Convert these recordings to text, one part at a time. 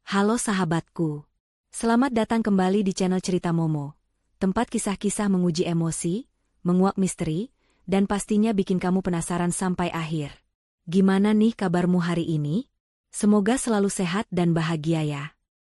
Halo sahabatku. Selamat datang kembali di channel Cerita Momo. Tempat kisah-kisah menguji emosi, menguak misteri, dan pastinya bikin kamu penasaran sampai akhir. Gimana nih kabarmu hari ini? Semoga selalu sehat dan bahagia ya.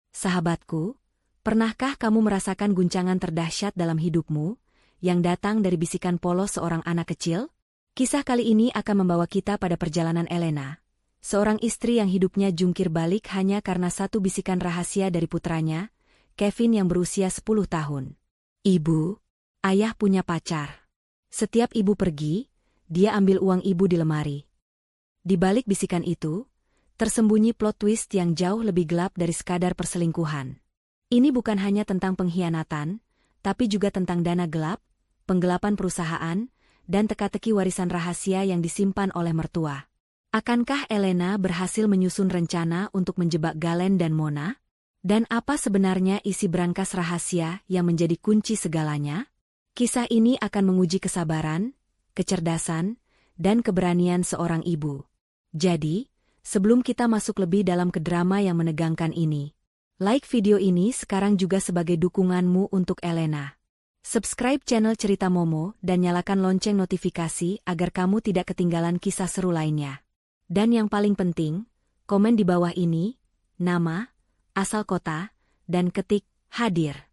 Sahabatku, pernahkah kamu merasakan guncangan terdahsyat dalam hidupmu, yang datang dari bisikan polos seorang anak kecil? Kisah kali ini akan membawa kita pada perjalanan Elena, seorang istri yang hidupnya jungkir balik hanya karena satu bisikan rahasia dari putranya, Kevin yang berusia 10 tahun. Ibu, ayah punya pacar. Setiap ibu pergi, dia ambil uang ibu di lemari. Di balik bisikan itu, tersembunyi plot twist yang jauh lebih gelap dari sekadar perselingkuhan. Ini bukan hanya tentang pengkhianatan, tapi juga tentang dana gelap, penggelapan perusahaan, dan teka-teki warisan rahasia yang disimpan oleh mertua. Akankah Elena berhasil menyusun rencana untuk menjebak Galen dan Mona? Dan apa sebenarnya isi brankas rahasia yang menjadi kunci segalanya? Kisah ini akan menguji kesabaran, kecerdasan, dan keberanian seorang ibu. Jadi, sebelum kita masuk lebih dalam ke drama yang menegangkan ini, like video ini sekarang juga sebagai dukunganmu untuk Elena. Subscribe channel Cerita Momo dan nyalakan lonceng notifikasi agar kamu tidak ketinggalan kisah seru lainnya. Dan yang paling penting, komen di bawah ini, nama, asal kota, dan ketik hadir.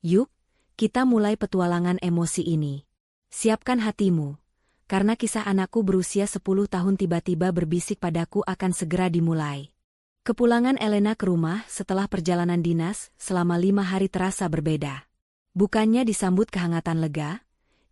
Yuk, kita mulai petualangan emosi ini. Siapkan hatimu, karena kisah anakku berusia 10 tahun tiba-tiba berbisik padaku akan segera dimulai. Kepulangan Elena ke rumah setelah perjalanan dinas selama 5 hari terasa berbeda. Bukannya disambut kehangatan lega,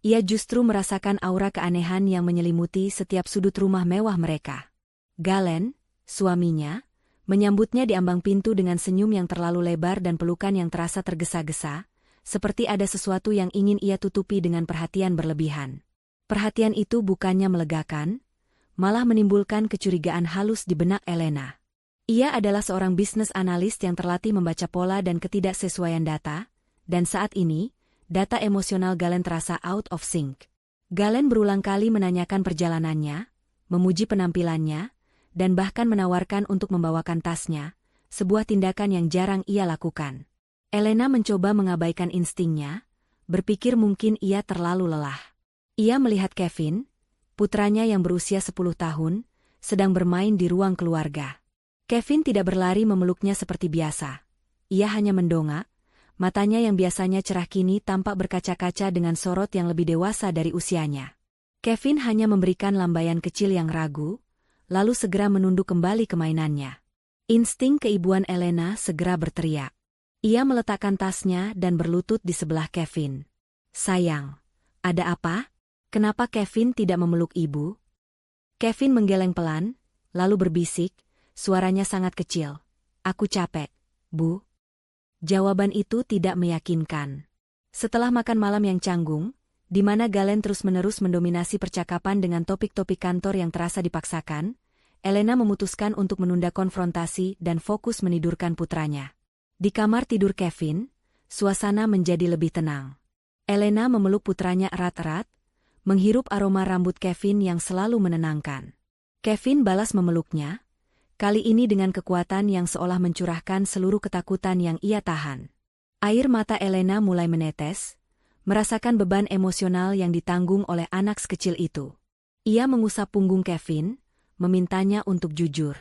ia justru merasakan aura keanehan yang menyelimuti setiap sudut rumah mewah mereka. Galen, suaminya, menyambutnya di ambang pintu dengan senyum yang terlalu lebar dan pelukan yang terasa tergesa-gesa, seperti ada sesuatu yang ingin ia tutupi dengan perhatian berlebihan. Perhatian itu bukannya melegakan, malah menimbulkan kecurigaan halus di benak Elena. Ia adalah seorang bisnis analis yang terlatih membaca pola dan ketidaksesuaian data, dan saat ini, data emosional Galen terasa out of sync. Galen berulang kali menanyakan perjalanannya, memuji penampilannya, dan bahkan menawarkan untuk membawakan tasnya, sebuah tindakan yang jarang ia lakukan. Elena mencoba mengabaikan instingnya, berpikir mungkin ia terlalu lelah. Ia melihat Kevin, putranya yang berusia 10 tahun, sedang bermain di ruang keluarga. Kevin tidak berlari memeluknya seperti biasa. Ia hanya mendongak, matanya yang biasanya cerah kini tampak berkaca-kaca dengan sorot yang lebih dewasa dari usianya. Kevin hanya memberikan lambaian kecil yang ragu, lalu segera menunduk kembali ke mainannya. Insting keibuan Elena segera berteriak. Ia meletakkan tasnya dan berlutut di sebelah Kevin. "Sayang, ada apa? Kenapa Kevin tidak memeluk ibu?" Kevin menggeleng pelan, lalu berbisik, suaranya sangat kecil. "Aku capek, Bu." Jawaban itu tidak meyakinkan. Setelah makan malam yang canggung, di mana Galen terus-menerus mendominasi percakapan dengan topik-topik kantor yang terasa dipaksakan, Elena memutuskan untuk menunda konfrontasi dan fokus menidurkan putranya. Di kamar tidur Kevin, suasana menjadi lebih tenang. Elena memeluk putranya erat-erat, menghirup aroma rambut Kevin yang selalu menenangkan. Kevin balas memeluknya, kali ini dengan kekuatan yang seolah mencurahkan seluruh ketakutan yang ia tahan. Air mata Elena mulai menetes, merasakan beban emosional yang ditanggung oleh anak sekecil itu. Ia mengusap punggung Kevin, memintanya untuk jujur.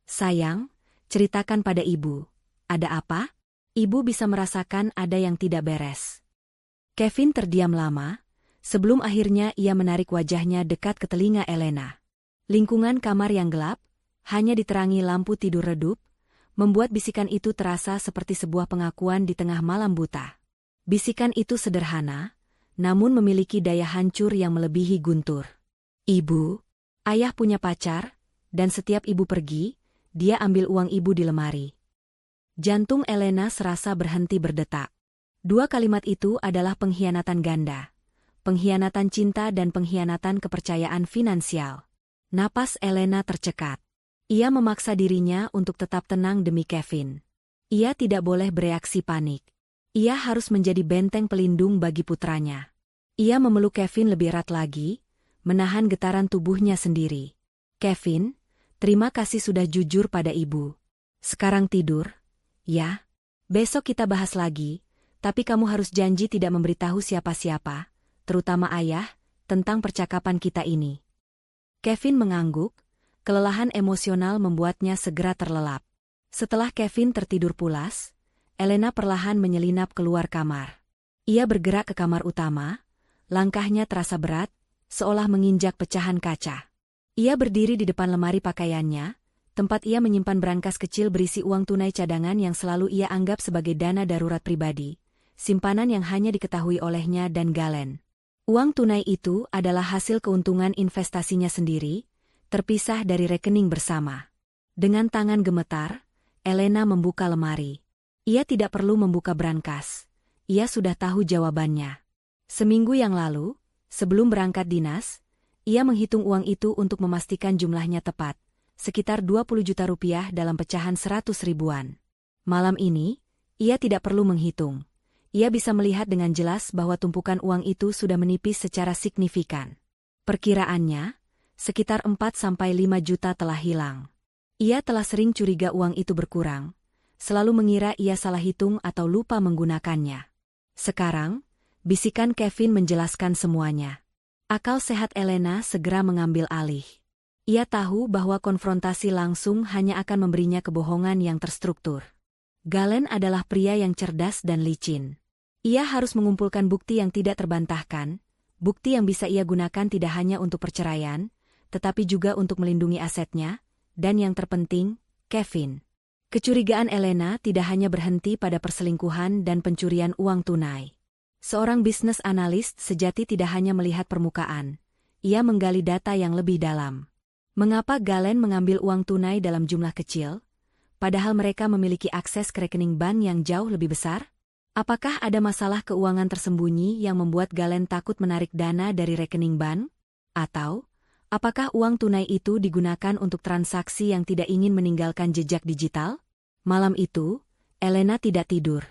"Sayang, ceritakan pada ibu. Ada apa? Ibu bisa merasakan ada yang tidak beres." Kevin terdiam lama, sebelum akhirnya ia menarik wajahnya dekat ke telinga Elena. Lingkungan kamar yang gelap, hanya diterangi lampu tidur redup, membuat bisikan itu terasa seperti sebuah pengakuan di tengah malam buta. Bisikan itu sederhana, namun memiliki daya hancur yang melebihi guntur. "Ibu, ayah punya pacar, dan setiap ibu pergi, dia ambil uang ibu di lemari." Jantung Elena serasa berhenti berdetak. Dua kalimat itu adalah pengkhianatan ganda. Pengkhianatan cinta dan pengkhianatan kepercayaan finansial. Napas Elena tercekat. Ia memaksa dirinya untuk tetap tenang demi Kevin. Ia tidak boleh bereaksi panik. Ia harus menjadi benteng pelindung bagi putranya. Ia memeluk Kevin lebih erat lagi, menahan getaran tubuhnya sendiri. "Kevin, terima kasih sudah jujur pada ibu. Sekarang tidur, Ya, besok kita bahas lagi, tapi kamu harus janji tidak memberitahu siapa-siapa, terutama ayah, tentang percakapan kita ini. Kevin mengangguk, kelelahan emosional membuatnya segera terlelap. Setelah Kevin tertidur pulas, Elena perlahan menyelinap keluar kamar. Ia bergerak ke kamar utama, langkahnya terasa berat, seolah menginjak pecahan kaca. Ia berdiri di depan lemari pakaiannya, tempat ia menyimpan brankas kecil berisi uang tunai cadangan yang selalu ia anggap sebagai dana darurat pribadi, simpanan yang hanya diketahui olehnya dan Galen. Uang tunai itu adalah hasil keuntungan investasinya sendiri, terpisah dari rekening bersama. Dengan tangan gemetar, Elena membuka lemari. Ia tidak perlu membuka brankas. Ia sudah tahu jawabannya. Seminggu yang lalu, sebelum berangkat dinas, ia menghitung uang itu untuk memastikan jumlahnya tepat, sekitar 20 juta rupiah dalam pecahan 100 ribuan. Malam ini, ia tidak perlu menghitung. Ia bisa melihat dengan jelas bahwa tumpukan uang itu sudah menipis secara signifikan. Perkiraannya, sekitar 4-5 juta telah hilang. Ia telah sering curiga uang itu berkurang, selalu mengira ia salah hitung atau lupa menggunakannya. Sekarang, bisikan Kevin menjelaskan semuanya. Akal sehat Elena segera mengambil alih. Ia tahu bahwa konfrontasi langsung hanya akan memberinya kebohongan yang terstruktur. Galen adalah pria yang cerdas dan licin. Ia harus mengumpulkan bukti yang tidak terbantahkan, bukti yang bisa ia gunakan tidak hanya untuk perceraian, tetapi juga untuk melindungi asetnya, dan yang terpenting, Kevin. Kecurigaan Elena tidak hanya berhenti pada perselingkuhan dan pencurian uang tunai. Seorang bisnis analis sejati tidak hanya melihat permukaan, ia menggali data yang lebih dalam. Mengapa Galen mengambil uang tunai dalam jumlah kecil, padahal mereka memiliki akses ke rekening bank yang jauh lebih besar? Apakah ada masalah keuangan tersembunyi yang membuat Galen takut menarik dana dari rekening bank? Atau, apakah uang tunai itu digunakan untuk transaksi yang tidak ingin meninggalkan jejak digital? Malam itu, Elena tidak tidur.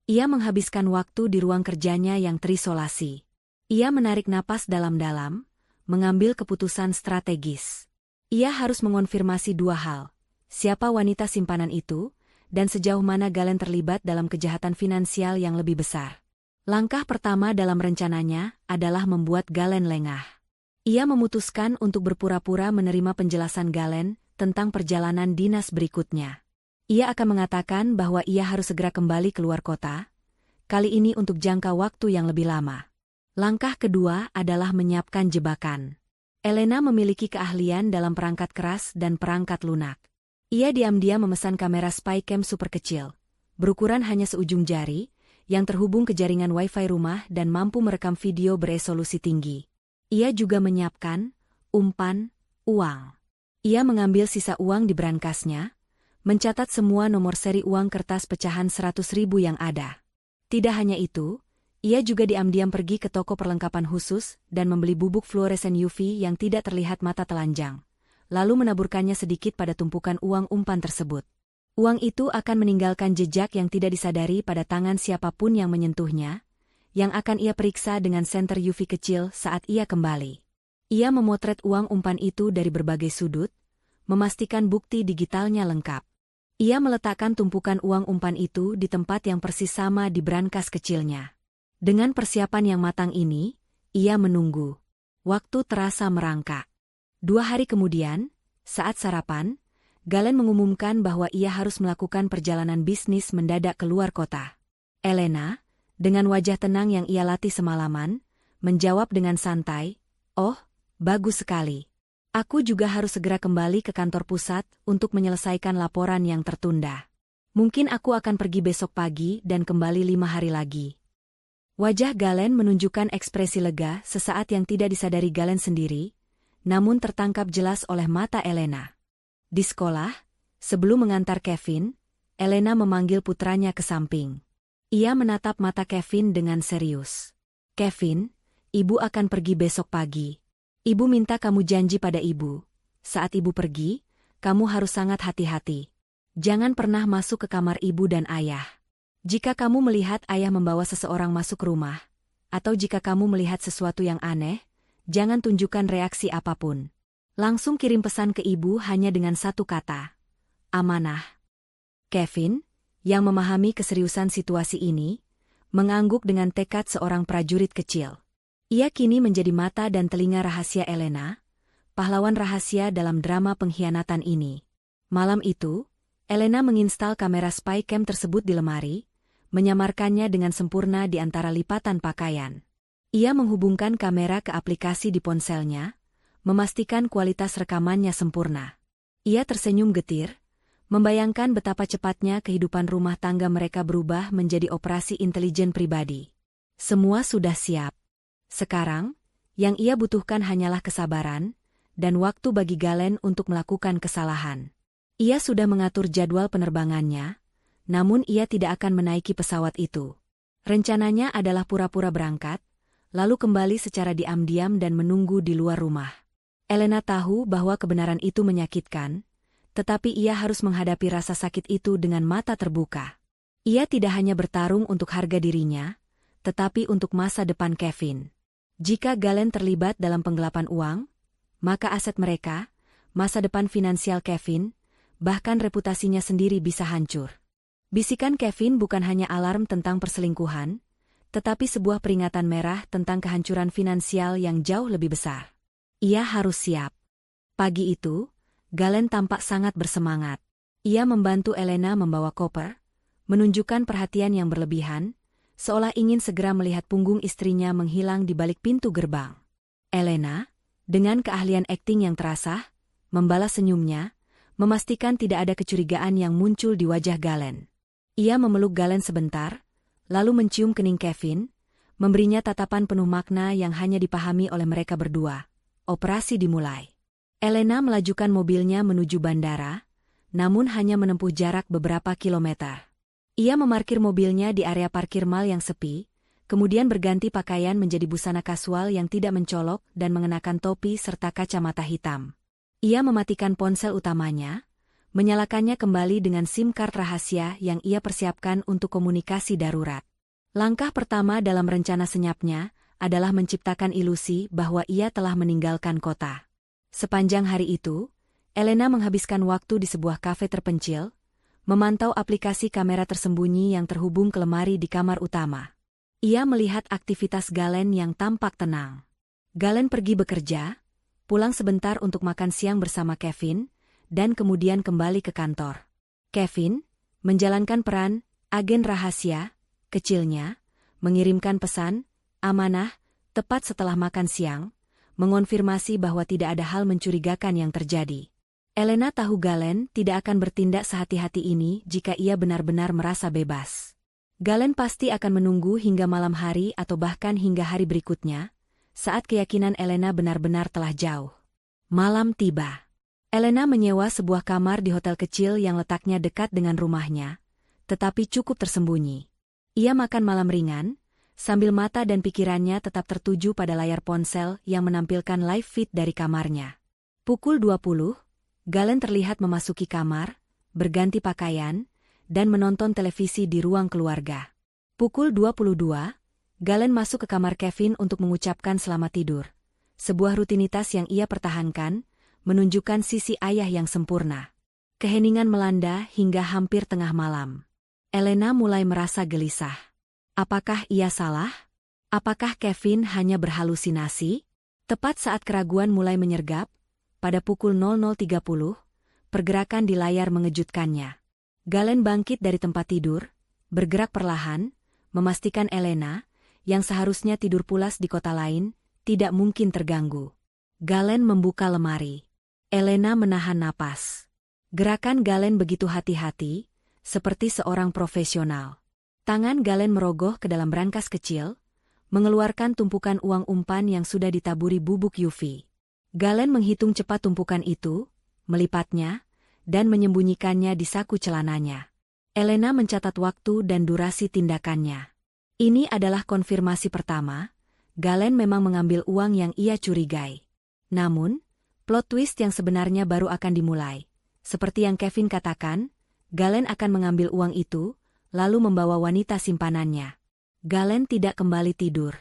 Ia menghabiskan waktu di ruang kerjanya yang terisolasi. Ia menarik napas dalam-dalam, mengambil keputusan strategis. Ia harus mengonfirmasi dua hal, siapa wanita simpanan itu, dan sejauh mana Galen terlibat dalam kejahatan finansial yang lebih besar. Langkah pertama dalam rencananya adalah membuat Galen lengah. Ia memutuskan untuk berpura-pura menerima penjelasan Galen tentang perjalanan dinas berikutnya. Ia akan mengatakan bahwa ia harus segera kembali keluar kota, kali ini untuk jangka waktu yang lebih lama. Langkah kedua adalah menyiapkan jebakan. Elena memiliki keahlian dalam perangkat keras dan perangkat lunak. Ia diam-diam memesan kamera spycam super kecil, berukuran hanya seujung jari, yang terhubung ke jaringan wifi rumah dan mampu merekam video beresolusi tinggi. Ia juga menyiapkan umpan uang. Ia mengambil sisa uang di brankasnya, mencatat semua nomor seri uang kertas pecahan 100 ribu yang ada. Tidak hanya itu, ia juga diam-diam pergi ke toko perlengkapan khusus dan membeli bubuk fluoresen UV yang tidak terlihat mata telanjang, lalu menaburkannya sedikit pada tumpukan uang umpan tersebut. Uang itu akan meninggalkan jejak yang tidak disadari pada tangan siapapun yang menyentuhnya, yang akan ia periksa dengan senter UV kecil saat ia kembali. Ia memotret uang umpan itu dari berbagai sudut, memastikan bukti digitalnya lengkap. Ia meletakkan tumpukan uang umpan itu di tempat yang persis sama di brankas kecilnya. Dengan persiapan yang matang ini, ia menunggu. Waktu terasa merangkak. 2 hari kemudian, saat sarapan, Galen mengumumkan bahwa ia harus melakukan perjalanan bisnis mendadak keluar kota. Elena, dengan wajah tenang yang ia latih semalaman, menjawab dengan santai, "Oh, bagus sekali. Aku juga harus segera kembali ke kantor pusat untuk menyelesaikan laporan yang tertunda. Mungkin aku akan pergi besok pagi dan kembali 5 hari lagi." Wajah Galen menunjukkan ekspresi lega sesaat yang tidak disadari Galen sendiri, namun tertangkap jelas oleh mata Elena. Di sekolah, sebelum mengantar Kevin, Elena memanggil putranya ke samping. Ia menatap mata Kevin dengan serius. "Kevin, ibu akan pergi besok pagi. Ibu minta kamu janji pada ibu. Saat ibu pergi, kamu harus sangat hati-hati. Jangan pernah masuk ke kamar ibu dan ayah. Jika kamu melihat ayah membawa seseorang masuk rumah, atau jika kamu melihat sesuatu yang aneh, jangan tunjukkan reaksi apapun. Langsung kirim pesan ke ibu hanya dengan satu kata. Amanah." "Kevin, yang memahami keseriusan situasi ini, mengangguk dengan tekad seorang prajurit kecil. Ia kini menjadi mata dan telinga rahasia Elena, pahlawan rahasia dalam drama pengkhianatan ini. Malam itu, Elena menginstal kamera spy cam tersebut di lemari, menyamarkannya dengan sempurna di antara lipatan pakaian. Ia menghubungkan kamera ke aplikasi di ponselnya, memastikan kualitas rekamannya sempurna. Ia tersenyum getir, membayangkan betapa cepatnya kehidupan rumah tangga mereka berubah menjadi operasi intelijen pribadi. Semua sudah siap. Sekarang, yang ia butuhkan hanyalah kesabaran dan waktu bagi Galen untuk melakukan kesalahan. Ia sudah mengatur jadwal penerbangannya, namun ia tidak akan menaiki pesawat itu. Rencananya adalah pura-pura berangkat, lalu kembali secara diam-diam dan menunggu di luar rumah. Elena tahu bahwa kebenaran itu menyakitkan, tetapi ia harus menghadapi rasa sakit itu dengan mata terbuka. Ia tidak hanya bertarung untuk harga dirinya, tetapi untuk masa depan Kevin. Jika Galen terlibat dalam penggelapan uang, maka aset mereka, masa depan finansial Kevin, bahkan reputasinya sendiri bisa hancur. Bisikan Kevin bukan hanya alarm tentang perselingkuhan, tetapi sebuah peringatan merah tentang kehancuran finansial yang jauh lebih besar. Ia harus siap. Pagi itu, Galen tampak sangat bersemangat. Ia membantu Elena membawa koper, menunjukkan perhatian yang berlebihan, seolah ingin segera melihat punggung istrinya menghilang di balik pintu gerbang. Elena, dengan keahlian akting yang terasa, membalas senyumnya, memastikan tidak ada kecurigaan yang muncul di wajah Galen. Ia memeluk Galen sebentar, lalu mencium kening Kevin, memberinya tatapan penuh makna yang hanya dipahami oleh mereka berdua. Operasi dimulai. Elena melajukan mobilnya menuju bandara, namun hanya menempuh jarak beberapa kilometer. Ia memarkir mobilnya di area parkir mal yang sepi, kemudian berganti pakaian menjadi busana kasual yang tidak mencolok dan mengenakan topi serta kacamata hitam. Ia mematikan ponsel utamanya, menyalakannya kembali dengan SIM card rahasia yang ia persiapkan untuk komunikasi darurat. Langkah pertama dalam rencana senyapnya adalah menciptakan ilusi bahwa ia telah meninggalkan kota. Sepanjang hari itu, Elena menghabiskan waktu di sebuah kafe terpencil, memantau aplikasi kamera tersembunyi yang terhubung ke lemari di kamar utama. Ia melihat aktivitas Galen yang tampak tenang. Galen pergi bekerja, pulang sebentar untuk makan siang bersama Kevin, dan kemudian kembali ke kantor. Kevin, menjalankan peran agen rahasia kecilnya, mengirimkan pesan, amanah, tepat setelah makan siang, mengonfirmasi bahwa tidak ada hal mencurigakan yang terjadi. Elena tahu Galen tidak akan bertindak sehati-hati ini jika ia benar-benar merasa bebas. Galen pasti akan menunggu hingga malam hari atau bahkan hingga hari berikutnya, saat keyakinan Elena benar-benar telah jauh. Malam tiba. Elena menyewa sebuah kamar di hotel kecil yang letaknya dekat dengan rumahnya, tetapi cukup tersembunyi. Ia makan malam ringan, sambil mata dan pikirannya tetap tertuju pada layar ponsel yang menampilkan live feed dari kamarnya. Pukul 20, Galen terlihat memasuki kamar, berganti pakaian, dan menonton televisi di ruang keluarga. Pukul 22, Galen masuk ke kamar Kevin untuk mengucapkan selamat tidur. Sebuah rutinitas yang ia pertahankan, menunjukkan sisi ayah yang sempurna. Keheningan melanda hingga hampir tengah malam. Elena mulai merasa gelisah. Apakah ia salah? Apakah Kevin hanya berhalusinasi? Tepat saat keraguan mulai menyergap, pada pukul 00.30, pergerakan di layar mengejutkannya. Galen bangkit dari tempat tidur, bergerak perlahan, memastikan Elena, yang seharusnya tidur pulas di kota lain, tidak mungkin terganggu. Galen membuka lemari. Elena menahan napas. Gerakan Galen begitu hati-hati, seperti seorang profesional. Tangan Galen merogoh ke dalam brankas kecil, mengeluarkan tumpukan uang umpan yang sudah ditaburi bubuk UV. Galen menghitung cepat tumpukan itu, melipatnya, dan menyembunyikannya di saku celananya. Elena mencatat waktu dan durasi tindakannya. Ini adalah konfirmasi pertama, Galen memang mengambil uang yang ia curigai. Namun, plot twist yang sebenarnya baru akan dimulai. Seperti yang Kevin katakan, Galen akan mengambil uang itu, lalu membawa wanita simpanannya. Galen tidak kembali tidur.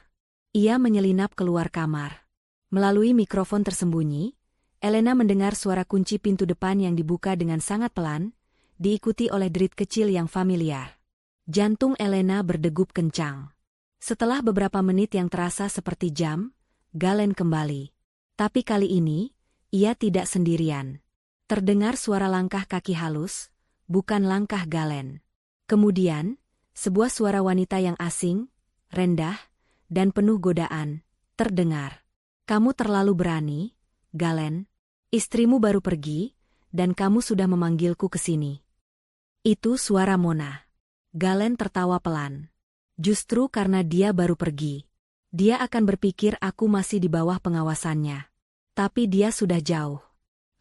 Ia menyelinap keluar kamar. Melalui mikrofon tersembunyi, Elena mendengar suara kunci pintu depan yang dibuka dengan sangat pelan, diikuti oleh derit kecil yang familiar. Jantung Elena berdegup kencang. Setelah beberapa menit yang terasa seperti jam, Galen kembali. Tapi kali ini, ia tidak sendirian. Terdengar suara langkah kaki halus, bukan langkah Galen. Kemudian, sebuah suara wanita yang asing, rendah, dan penuh godaan, terdengar. Kamu terlalu berani, Galen. Istrimu baru pergi, dan kamu sudah memanggilku ke sini. Itu suara Mona. Galen tertawa pelan. Justru karena dia baru pergi. Dia akan berpikir aku masih di bawah pengawasannya. Tapi dia sudah jauh.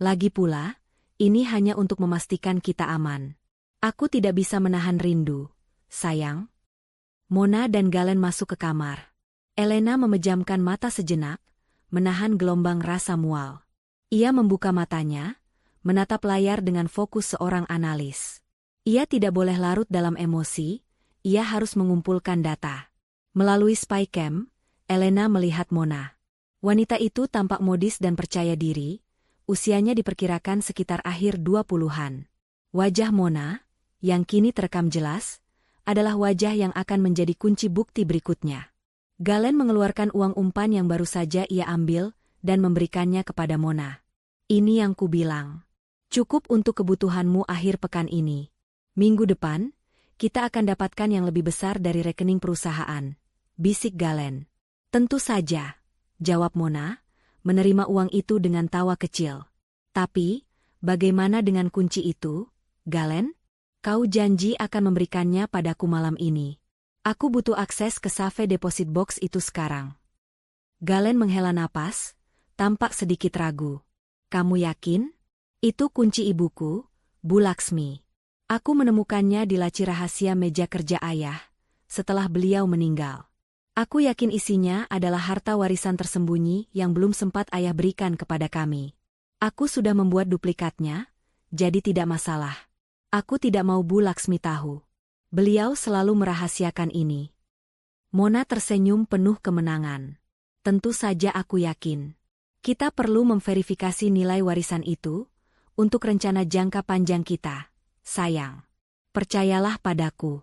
Lagi pula, ini hanya untuk memastikan kita aman. Aku tidak bisa menahan rindu, sayang. Mona dan Galen masuk ke kamar. Elena memejamkan mata sejenak, menahan gelombang rasa mual. Ia membuka matanya, menatap layar dengan fokus seorang analis. Ia tidak boleh larut dalam emosi, ia harus mengumpulkan data. Melalui spycam, Elena melihat Mona. Wanita itu tampak modis dan percaya diri, usianya diperkirakan sekitar akhir 20-an. Wajah Mona, yang kini terekam jelas, adalah wajah yang akan menjadi kunci bukti berikutnya. Galen mengeluarkan uang umpan yang baru saja ia ambil dan memberikannya kepada Mona. Ini yang kubilang. Cukup untuk kebutuhanmu akhir pekan ini. Minggu depan, kita akan dapatkan yang lebih besar dari rekening perusahaan, bisik Galen. Tentu saja, jawab Mona, menerima uang itu dengan tawa kecil. Tapi, bagaimana dengan kunci itu, Galen? Kau janji akan memberikannya padaku malam ini. Aku butuh akses ke safe deposit box itu sekarang. Galen menghela napas, tampak sedikit ragu. Kamu yakin? Itu kunci ibuku, Bu Laksmi. Aku menemukannya di laci rahasia meja kerja ayah, setelah beliau meninggal. Aku yakin isinya adalah harta warisan tersembunyi yang belum sempat ayah berikan kepada kami. Aku sudah membuat duplikatnya, jadi tidak masalah. Aku tidak mau Bu Laksmi tahu. Beliau selalu merahasiakan ini. Mona tersenyum penuh kemenangan. Tentu saja aku yakin. Kita perlu memverifikasi nilai warisan itu, untuk rencana jangka panjang kita. Sayang, percayalah padaku.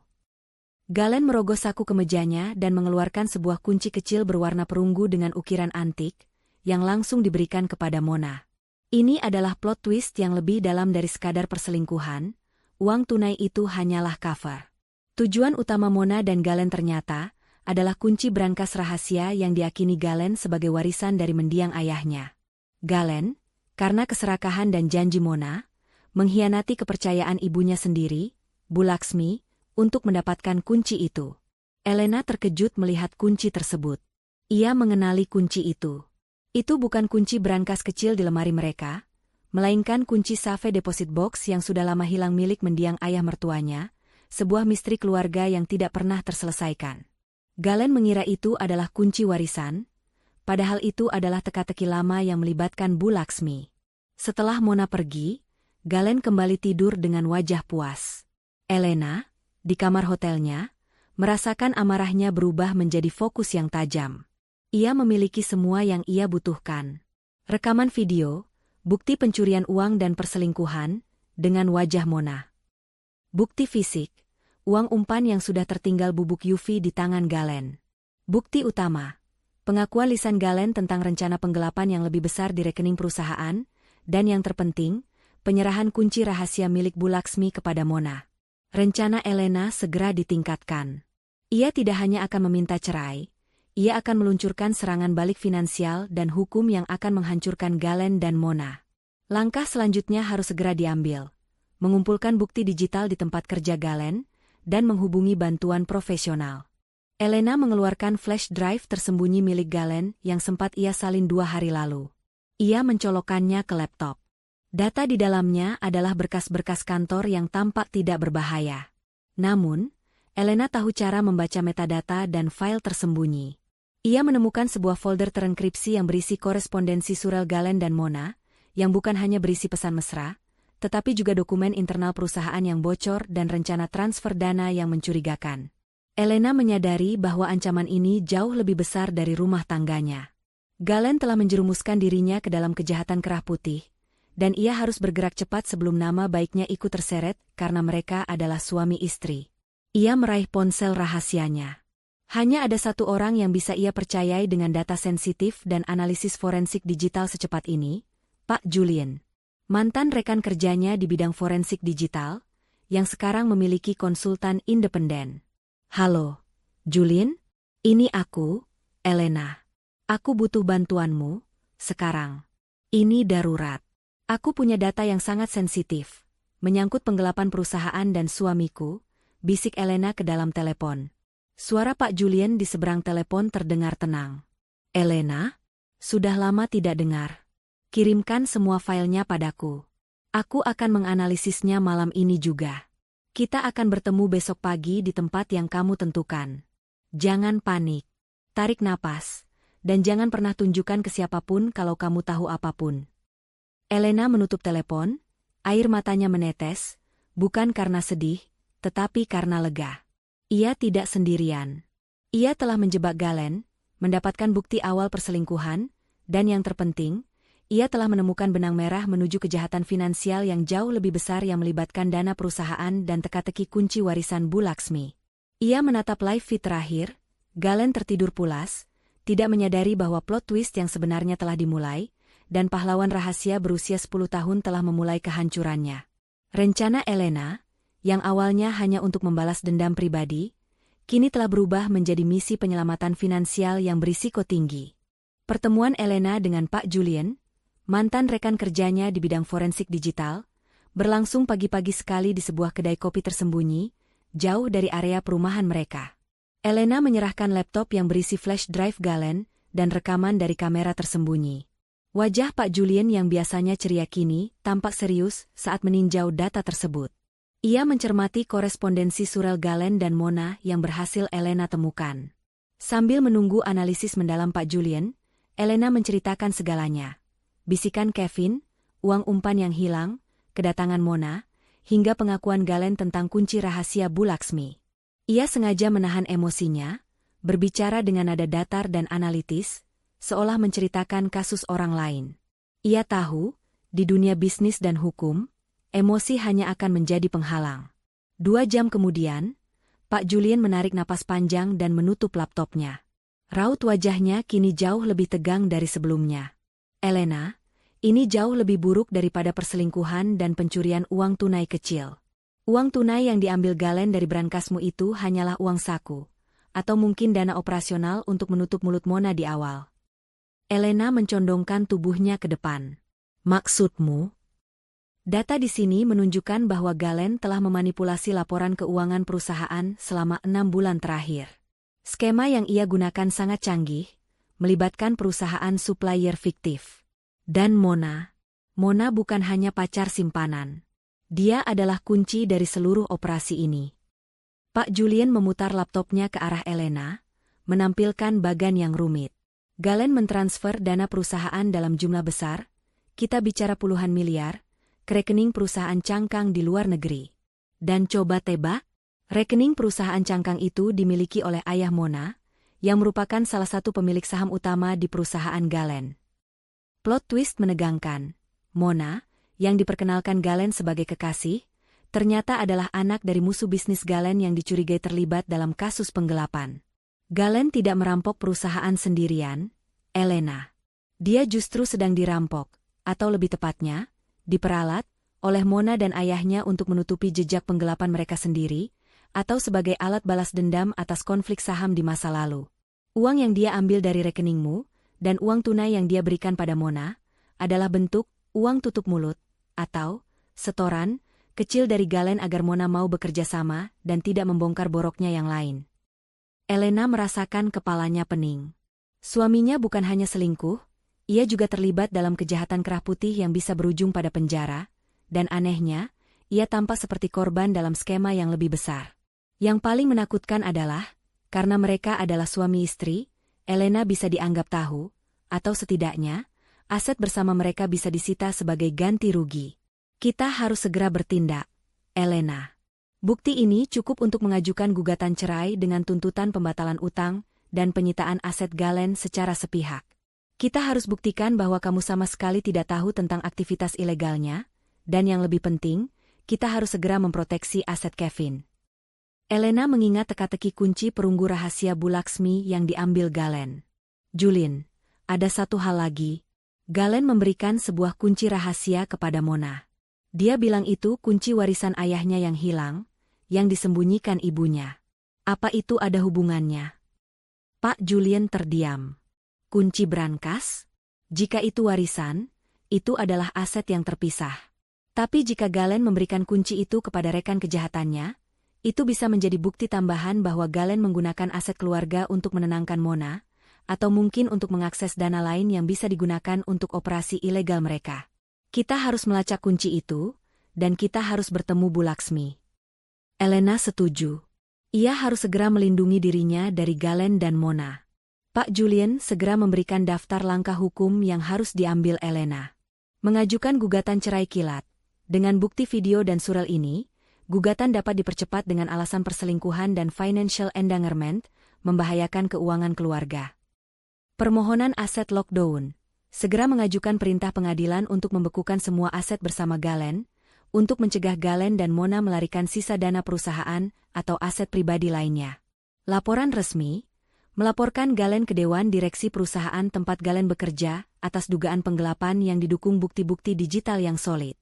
Galen merogoh saku kemejanya dan mengeluarkan sebuah kunci kecil berwarna perunggu dengan ukiran antik, yang langsung diberikan kepada Mona. Ini adalah plot twist yang lebih dalam dari sekadar perselingkuhan, uang tunai itu hanyalah cover. Tujuan utama Mona dan Galen ternyata adalah kunci brankas rahasia yang diyakini Galen sebagai warisan dari mendiang ayahnya. Galen, karena keserakahan dan janji Mona, mengkhianati kepercayaan ibunya sendiri, Bu Laksmi, untuk mendapatkan kunci itu. Elena terkejut melihat kunci tersebut. Ia mengenali kunci itu. Itu bukan kunci brankas kecil di lemari mereka, melainkan kunci safe deposit box yang sudah lama hilang milik mendiang ayah mertuanya, sebuah misteri keluarga yang tidak pernah terselesaikan. Galen mengira itu adalah kunci warisan, padahal itu adalah teka-teki lama yang melibatkan Bu Laksmi. Setelah Mona pergi, Galen kembali tidur dengan wajah puas. Elena, di kamar hotelnya, merasakan amarahnya berubah menjadi fokus yang tajam. Ia memiliki semua yang ia butuhkan. Rekaman video, bukti pencurian uang dan perselingkuhan, dengan wajah Mona. Bukti fisik, uang umpan yang sudah tertinggal bubuk UV di tangan Galen. Bukti utama, pengakuan lisan Galen tentang rencana penggelapan yang lebih besar di rekening perusahaan, dan yang terpenting, penyerahan kunci rahasia milik Bu Laksmi kepada Mona. Rencana Elena segera ditingkatkan. Ia tidak hanya akan meminta cerai, ia akan meluncurkan serangan balik finansial dan hukum yang akan menghancurkan Galen dan Mona. Langkah selanjutnya harus segera diambil. Mengumpulkan bukti digital di tempat kerja Galen, dan menghubungi bantuan profesional. Elena mengeluarkan flash drive tersembunyi milik Galen yang sempat ia salin 2 hari lalu. Ia mencolokkannya ke laptop. Data di dalamnya adalah berkas-berkas kantor yang tampak tidak berbahaya. Namun, Elena tahu cara membaca metadata dan file tersembunyi. Ia menemukan sebuah folder terenkripsi yang berisi korespondensi surel Galen dan Mona, yang bukan hanya berisi pesan mesra, tetapi juga dokumen internal perusahaan yang bocor dan rencana transfer dana yang mencurigakan. Elena menyadari bahwa ancaman ini jauh lebih besar dari rumah tangganya. Galen telah menjerumuskan dirinya ke dalam kejahatan kerah putih, Dan ia harus bergerak cepat sebelum nama baiknya ikut terseret karena mereka adalah suami istri. Ia meraih ponsel rahasianya. Hanya ada satu orang yang bisa ia percayai dengan data sensitif dan analisis forensik digital secepat ini, Pak Julian. Mantan rekan kerjanya di bidang forensik digital, yang sekarang memiliki konsultan independen. Halo, Julian? Ini aku, Elena. Aku butuh bantuanmu, sekarang. Ini darurat. Aku punya data yang sangat sensitif, menyangkut penggelapan perusahaan dan suamiku, bisik Elena ke dalam telepon. Suara Pak Julian di seberang telepon terdengar tenang. Elena? Sudah lama tidak dengar. Kirimkan semua filenya padaku. Aku akan menganalisisnya malam ini juga. Kita akan bertemu besok pagi di tempat yang kamu tentukan. Jangan panik. Tarik napas. Dan jangan pernah tunjukkan ke siapapun kalau kamu tahu apapun. Elena menutup telepon, air matanya menetes, bukan karena sedih, tetapi karena lega. Ia tidak sendirian. Ia telah menjebak Galen, mendapatkan bukti awal perselingkuhan, dan yang terpenting, ia telah menemukan benang merah menuju kejahatan finansial yang jauh lebih besar yang melibatkan dana perusahaan dan teka-teki kunci warisan Bu Laksmi. Ia menatap live feed terakhir, Galen tertidur pulas, tidak menyadari bahwa plot twist yang sebenarnya telah dimulai, dan pahlawan rahasia berusia 10 tahun telah memulai kehancurannya. Rencana Elena, yang awalnya hanya untuk membalas dendam pribadi, kini telah berubah menjadi misi penyelamatan finansial yang berisiko tinggi. Pertemuan Elena dengan Pak Julian, mantan rekan kerjanya di bidang forensik digital, berlangsung pagi-pagi sekali di sebuah kedai kopi tersembunyi, jauh dari area perumahan mereka. Elena menyerahkan laptop yang berisi flash drive Galen dan rekaman dari kamera tersembunyi. Wajah Pak Julian yang biasanya ceria kini tampak serius saat meninjau data tersebut. Ia mencermati korespondensi surel Galen dan Mona yang berhasil Elena temukan. Sambil menunggu analisis mendalam Pak Julian, Elena menceritakan segalanya. Bisikan Kevin, uang umpan yang hilang, kedatangan Mona, hingga pengakuan Galen tentang kunci rahasia Bu Laksmi. Ia sengaja menahan emosinya, berbicara dengan nada datar dan analitis, seolah menceritakan kasus orang lain. Ia tahu, di dunia bisnis dan hukum, emosi hanya akan menjadi penghalang. 2 jam kemudian, Pak Julian menarik napas panjang dan menutup laptopnya. Raut wajahnya kini jauh lebih tegang dari sebelumnya. Elena, ini jauh lebih buruk daripada perselingkuhan dan pencurian uang tunai kecil. Uang tunai yang diambil Galen dari berangkasmu itu hanyalah uang saku, atau mungkin dana operasional untuk menutup mulut Mona di awal. Elena mencondongkan tubuhnya ke depan. Maksudmu? Data di sini menunjukkan bahwa Galen telah memanipulasi laporan keuangan perusahaan selama 6 bulan terakhir. Skema yang ia gunakan sangat canggih, melibatkan perusahaan supplier fiktif. Dan Mona bukan hanya pacar simpanan. Dia adalah kunci dari seluruh operasi ini. Pak Julian memutar laptopnya ke arah Elena, menampilkan bagan yang rumit. Galen mentransfer dana perusahaan dalam jumlah besar, kita bicara puluhan miliar, ke rekening perusahaan cangkang di luar negeri. Dan coba tebak, rekening perusahaan cangkang itu dimiliki oleh ayah Mona, yang merupakan salah satu pemilik saham utama di perusahaan Galen. Plot twist menegangkan. Mona, yang diperkenalkan Galen sebagai kekasih, ternyata adalah anak dari musuh bisnis Galen yang dicurigai terlibat dalam kasus penggelapan. Galen tidak merampok perusahaan sendirian, Elena. Dia justru sedang dirampok, atau lebih tepatnya, diperalat, oleh Mona dan ayahnya untuk menutupi jejak penggelapan mereka sendiri, atau sebagai alat balas dendam atas konflik saham di masa lalu. Uang yang dia ambil dari rekeningmu, dan uang tunai yang dia berikan pada Mona, adalah bentuk uang tutup mulut, atau setoran kecil dari Galen agar Mona mau bekerja sama dan tidak membongkar boroknya yang lain. Elena merasakan kepalanya pening. Suaminya bukan hanya selingkuh, ia juga terlibat dalam kejahatan kerah putih yang bisa berujung pada penjara, dan anehnya, ia tampak seperti korban dalam skema yang lebih besar. Yang paling menakutkan adalah, karena mereka adalah suami istri, Elena bisa dianggap tahu, atau setidaknya, aset bersama mereka bisa disita sebagai ganti rugi. Kita harus segera bertindak, Elena. Bukti ini cukup untuk mengajukan gugatan cerai dengan tuntutan pembatalan utang dan penyitaan aset Galen secara sepihak. Kita harus buktikan bahwa kamu sama sekali tidak tahu tentang aktivitas ilegalnya, dan yang lebih penting, kita harus segera memproteksi aset Kevin. Elena mengingat teka-teki kunci perunggu rahasia Bu Laksmi yang diambil Galen. Julin, ada satu hal lagi. Galen memberikan sebuah kunci rahasia kepada Mona. Dia bilang itu kunci warisan ayahnya yang hilang, yang disembunyikan ibunya. Apa itu ada hubungannya? Pak Julien terdiam. Kunci brankas? Jika itu warisan, itu adalah aset yang terpisah. Tapi jika Galen memberikan kunci itu kepada rekan kejahatannya, itu bisa menjadi bukti tambahan bahwa Galen menggunakan aset keluarga untuk menenangkan Mona, atau mungkin untuk mengakses dana lain yang bisa digunakan untuk operasi ilegal mereka. Kita harus melacak kunci itu, dan kita harus bertemu Bu Laksmi. Elena setuju. Ia harus segera melindungi dirinya dari Galen dan Mona. Pak Julien segera memberikan daftar langkah hukum yang harus diambil Elena. Mengajukan gugatan cerai kilat. Dengan bukti video dan surel ini, gugatan dapat dipercepat dengan alasan perselingkuhan dan financial endangerment, membahayakan keuangan keluarga. Permohonan aset lockdown. Segera mengajukan perintah pengadilan untuk membekukan semua aset bersama Galen, untuk mencegah Galen dan Mona melarikan sisa dana perusahaan atau aset pribadi lainnya. Laporan resmi, melaporkan Galen ke Dewan Direksi perusahaan tempat Galen bekerja atas dugaan penggelapan yang didukung bukti-bukti digital yang solid.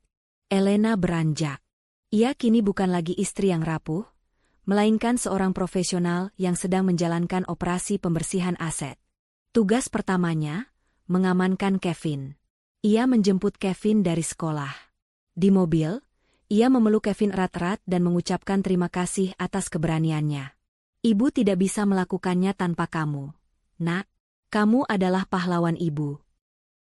Elena beranjak. Ia kini bukan lagi istri yang rapuh, melainkan seorang profesional yang sedang menjalankan operasi pembersihan aset. Tugas pertamanya, mengamankan Kevin. Ia menjemput Kevin dari sekolah. Di mobil, ia memeluk Kevin erat-erat dan mengucapkan terima kasih atas keberaniannya. Ibu tidak bisa melakukannya tanpa kamu. Nak, kamu adalah pahlawan ibu.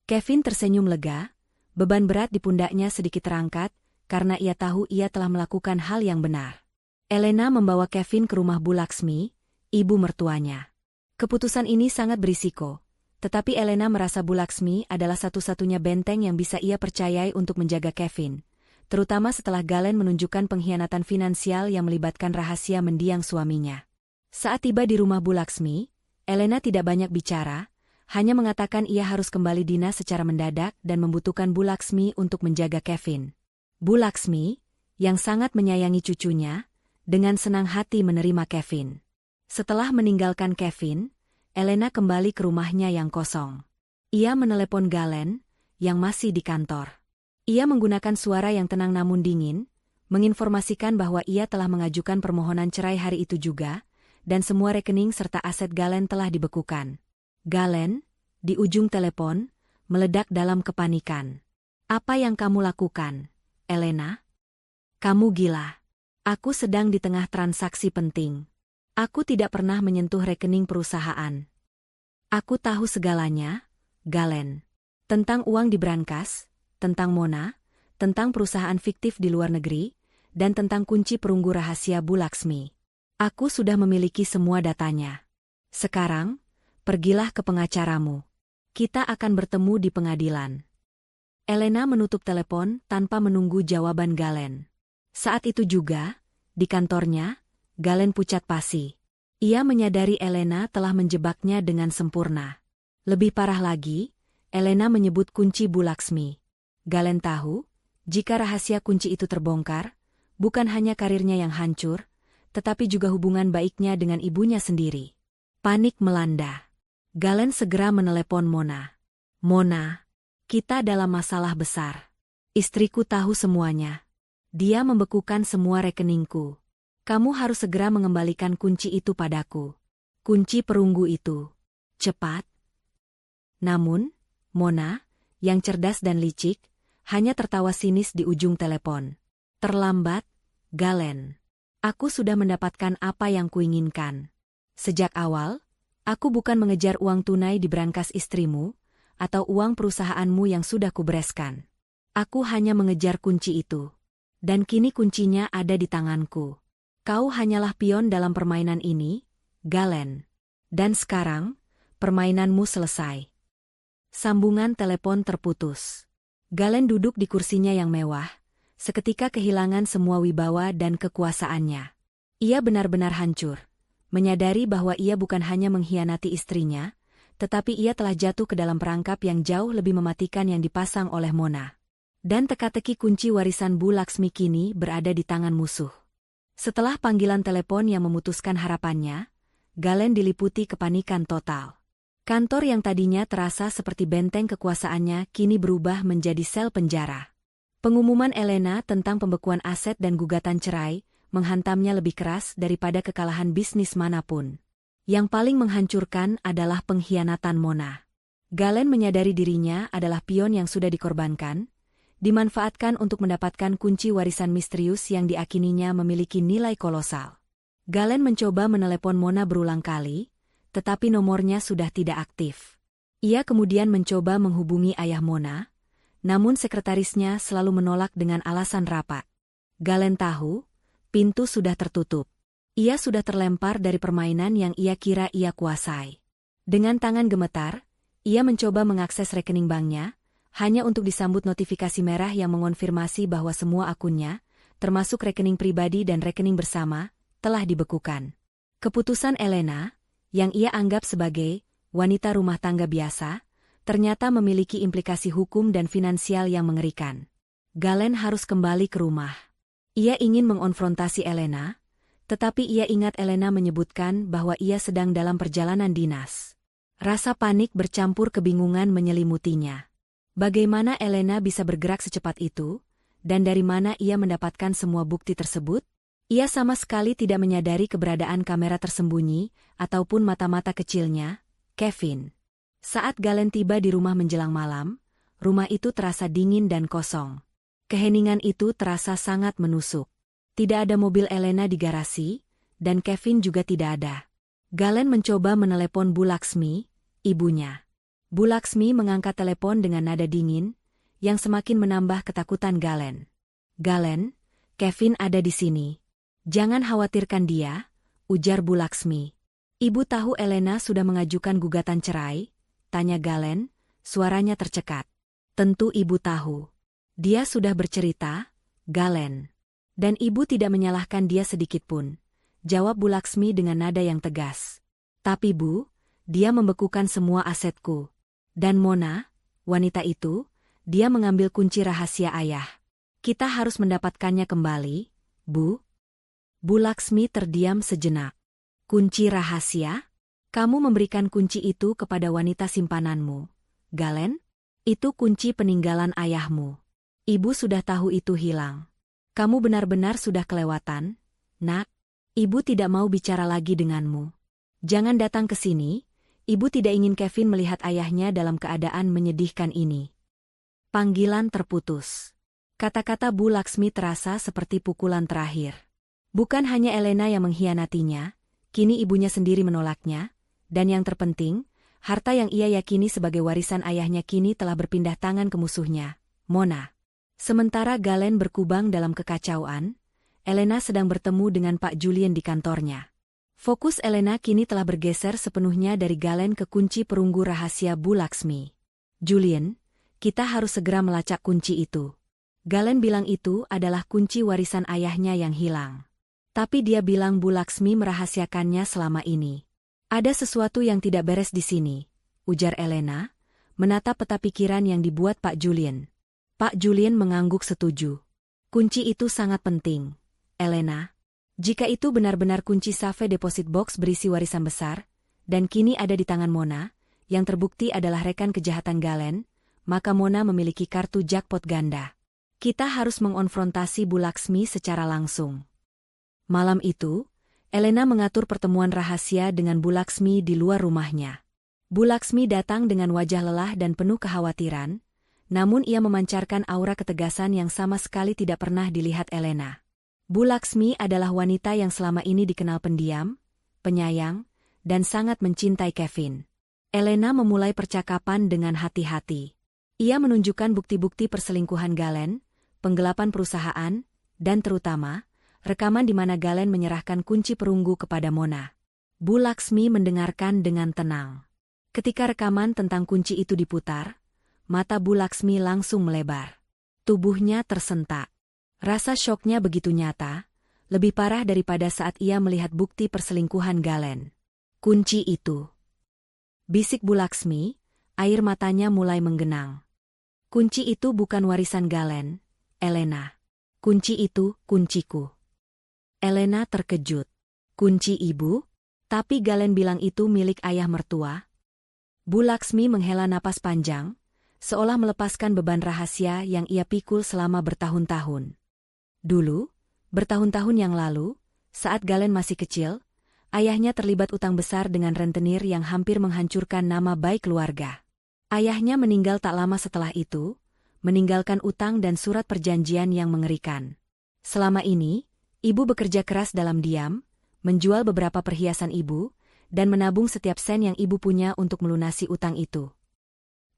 Kevin tersenyum lega, beban berat di pundaknya sedikit terangkat, karena ia tahu ia telah melakukan hal yang benar. Elena membawa Kevin ke rumah Bu Laksmi, ibu mertuanya. Keputusan ini sangat berisiko, tetapi Elena merasa Bu Laksmi adalah satu-satunya benteng yang bisa ia percayai untuk menjaga Kevin, terutama setelah Galen menunjukkan pengkhianatan finansial yang melibatkan rahasia mendiang suaminya. Saat tiba di rumah Bu Laksmi, Elena tidak banyak bicara, hanya mengatakan ia harus kembali dinas secara mendadak dan membutuhkan Bu Laksmi untuk menjaga Kevin. Bu Laksmi, yang sangat menyayangi cucunya, dengan senang hati menerima Kevin. Setelah meninggalkan Kevin, Elena kembali ke rumahnya yang kosong. Ia menelepon Galen, yang masih di kantor. Ia menggunakan suara yang tenang namun dingin, menginformasikan bahwa ia telah mengajukan permohonan cerai hari itu juga, dan semua rekening serta aset Galen telah dibekukan. Galen, di ujung telepon, meledak dalam kepanikan. Apa yang kamu lakukan, Elena? Kamu gila. Aku sedang di tengah transaksi penting. Aku tidak pernah menyentuh rekening perusahaan. Aku tahu segalanya, Galen. Tentang uang di brankas, tentang Mona, tentang perusahaan fiktif di luar negeri, dan tentang kunci perunggu rahasia Bu Laksmi. Aku sudah memiliki semua datanya. Sekarang, pergilah ke pengacaramu. Kita akan bertemu di pengadilan. Elena menutup telepon tanpa menunggu jawaban Galen. Saat itu juga, di kantornya, Galen pucat pasi. Ia menyadari Elena telah menjebaknya dengan sempurna. Lebih parah lagi, Elena menyebut kunci Bu Laksmi. Galen tahu, jika rahasia kunci itu terbongkar, bukan hanya karirnya yang hancur, tetapi juga hubungan baiknya dengan ibunya sendiri. Panik melanda. Galen segera menelepon Mona. Mona, kita dalam masalah besar. Istriku tahu semuanya. Dia membekukan semua rekeningku. Kamu harus segera mengembalikan kunci itu padaku. Kunci perunggu itu. Cepat. Namun, Mona, yang cerdas dan licik, hanya tertawa sinis di ujung telepon. Terlambat, Galen. Aku sudah mendapatkan apa yang kuinginkan. Sejak awal, aku bukan mengejar uang tunai di brankas istrimu, atau uang perusahaanmu yang sudah kubereskan. Aku hanya mengejar kunci itu. Dan kini kuncinya ada di tanganku. Kau hanyalah pion dalam permainan ini, Galen. Dan sekarang, permainanmu selesai. Sambungan telepon terputus. Galen duduk di kursinya yang mewah, seketika kehilangan semua wibawa dan kekuasaannya. Ia benar-benar hancur, menyadari bahwa ia bukan hanya mengkhianati istrinya, tetapi ia telah jatuh ke dalam perangkap yang jauh lebih mematikan yang dipasang oleh Mona. Dan teka-teki kunci warisan Bu Laksmi kini berada di tangan musuh. Setelah panggilan telepon yang memutuskan harapannya, Galen diliputi kepanikan total. Kantor yang tadinya terasa seperti benteng kekuasaannya kini berubah menjadi sel penjara. Pengumuman Elena tentang pembekuan aset dan gugatan cerai menghantamnya lebih keras daripada kekalahan bisnis manapun. Yang paling menghancurkan adalah pengkhianatan Mona. Galen menyadari dirinya adalah pion yang sudah dikorbankan, dimanfaatkan untuk mendapatkan kunci warisan misterius yang diakininya memiliki nilai kolosal. Galen mencoba menelepon Mona berulang kali, tetapi nomornya sudah tidak aktif. Ia kemudian mencoba menghubungi ayah Mona, namun sekretarisnya selalu menolak dengan alasan rapat. Galen tahu, pintu sudah tertutup. Ia sudah terlempar dari permainan yang ia kira ia kuasai. Dengan tangan gemetar, ia mencoba mengakses rekening banknya, hanya untuk disambut notifikasi merah yang mengonfirmasi bahwa semua akunnya, termasuk rekening pribadi dan rekening bersama, telah dibekukan. Keputusan Elena, yang ia anggap sebagai wanita rumah tangga biasa, ternyata memiliki implikasi hukum dan finansial yang mengerikan. Galen harus kembali ke rumah. Ia ingin mengonfrontasi Elena, tetapi ia ingat Elena menyebutkan bahwa ia sedang dalam perjalanan dinas. Rasa panik bercampur kebingungan menyelimutinya. Bagaimana Elena bisa bergerak secepat itu, dan dari mana ia mendapatkan semua bukti tersebut? Ia sama sekali tidak menyadari keberadaan kamera tersembunyi, ataupun mata-mata kecilnya, Kevin. Saat Galen tiba di rumah menjelang malam, rumah itu terasa dingin dan kosong. Keheningan itu terasa sangat menusuk. Tidak ada mobil Elena di garasi, dan Kevin juga tidak ada. Galen mencoba menelepon Bu Laksmi, ibunya. Bu Laksmi mengangkat telepon dengan nada dingin, yang semakin menambah ketakutan Galen. Galen, Kevin ada di sini. Jangan khawatirkan dia, ujar Bu Laksmi. Ibu tahu Elena sudah mengajukan gugatan cerai? Tanya Galen, suaranya tercekat. Tentu ibu tahu. Dia sudah bercerita, Galen. Dan ibu tidak menyalahkan dia sedikitpun, jawab Bu Laksmi dengan nada yang tegas. Tapi Bu, dia membekukan semua asetku. Dan Mona, wanita itu, dia mengambil kunci rahasia ayah. Kita harus mendapatkannya kembali, Bu. Bu Laksmi terdiam sejenak. Kunci rahasia? Kamu memberikan kunci itu kepada wanita simpananmu, Galen? Itu kunci peninggalan ayahmu. Ibu sudah tahu itu hilang. Kamu benar-benar sudah kelewatan, Nak. Ibu tidak mau bicara lagi denganmu. Jangan datang ke sini. Ibu tidak ingin Kevin melihat ayahnya dalam keadaan menyedihkan ini. Panggilan terputus. Kata-kata Bu Laksmi terasa seperti pukulan terakhir. Bukan hanya Elena yang mengkhianatinya, kini ibunya sendiri menolaknya, dan yang terpenting, harta yang ia yakini sebagai warisan ayahnya kini telah berpindah tangan ke musuhnya, Mona. Sementara Galen berkubang dalam kekacauan, Elena sedang bertemu dengan Pak Julian di kantornya. Fokus Elena kini telah bergeser sepenuhnya dari Galen ke kunci perunggu rahasia Bu Laksmi. Julian, kita harus segera melacak kunci itu. Galen bilang itu adalah kunci warisan ayahnya yang hilang. Tapi dia bilang Bu Laksmi merahasiakannya selama ini. Ada sesuatu yang tidak beres di sini, ujar Elena, menatap peta pikiran yang dibuat Pak Julian. Pak Julian mengangguk setuju. Kunci itu sangat penting, Elena. Jika itu benar-benar kunci safe deposit box berisi warisan besar, dan kini ada di tangan Mona, yang terbukti adalah rekan kejahatan Galen, maka Mona memiliki kartu jackpot ganda. Kita harus mengonfrontasi Bu Laksmi secara langsung. Malam itu, Elena mengatur pertemuan rahasia dengan Bu Laksmi di luar rumahnya. Bu Laksmi datang dengan wajah lelah dan penuh kekhawatiran, namun ia memancarkan aura ketegasan yang sama sekali tidak pernah dilihat Elena. Bu Laksmi adalah wanita yang selama ini dikenal pendiam, penyayang, dan sangat mencintai Kevin. Elena memulai percakapan dengan hati-hati. Ia menunjukkan bukti-bukti perselingkuhan Galen, penggelapan perusahaan, dan terutama, rekaman di mana Galen menyerahkan kunci perunggu kepada Mona. Bu Laksmi mendengarkan dengan tenang. Ketika rekaman tentang kunci itu diputar, mata Bu Laksmi langsung melebar. Tubuhnya tersentak. Rasa syoknya begitu nyata, lebih parah daripada saat ia melihat bukti perselingkuhan Galen. Kunci itu. Bisik Bu Laksmi, air matanya mulai menggenang. Kunci itu bukan warisan Galen, Elena. Kunci itu kunciku. Elena terkejut. Kunci ibu? Tapi Galen bilang itu milik ayah mertua. Bu Laksmi menghela napas panjang, seolah melepaskan beban rahasia yang ia pikul selama bertahun-tahun. Dulu, bertahun-tahun yang lalu, saat Galen masih kecil, ayahnya terlibat utang besar dengan rentenir yang hampir menghancurkan nama baik keluarga. Ayahnya meninggal tak lama setelah itu, meninggalkan utang dan surat perjanjian yang mengerikan. Selama ini, ibu bekerja keras dalam diam, menjual beberapa perhiasan ibu, dan menabung setiap sen yang ibu punya untuk melunasi utang itu.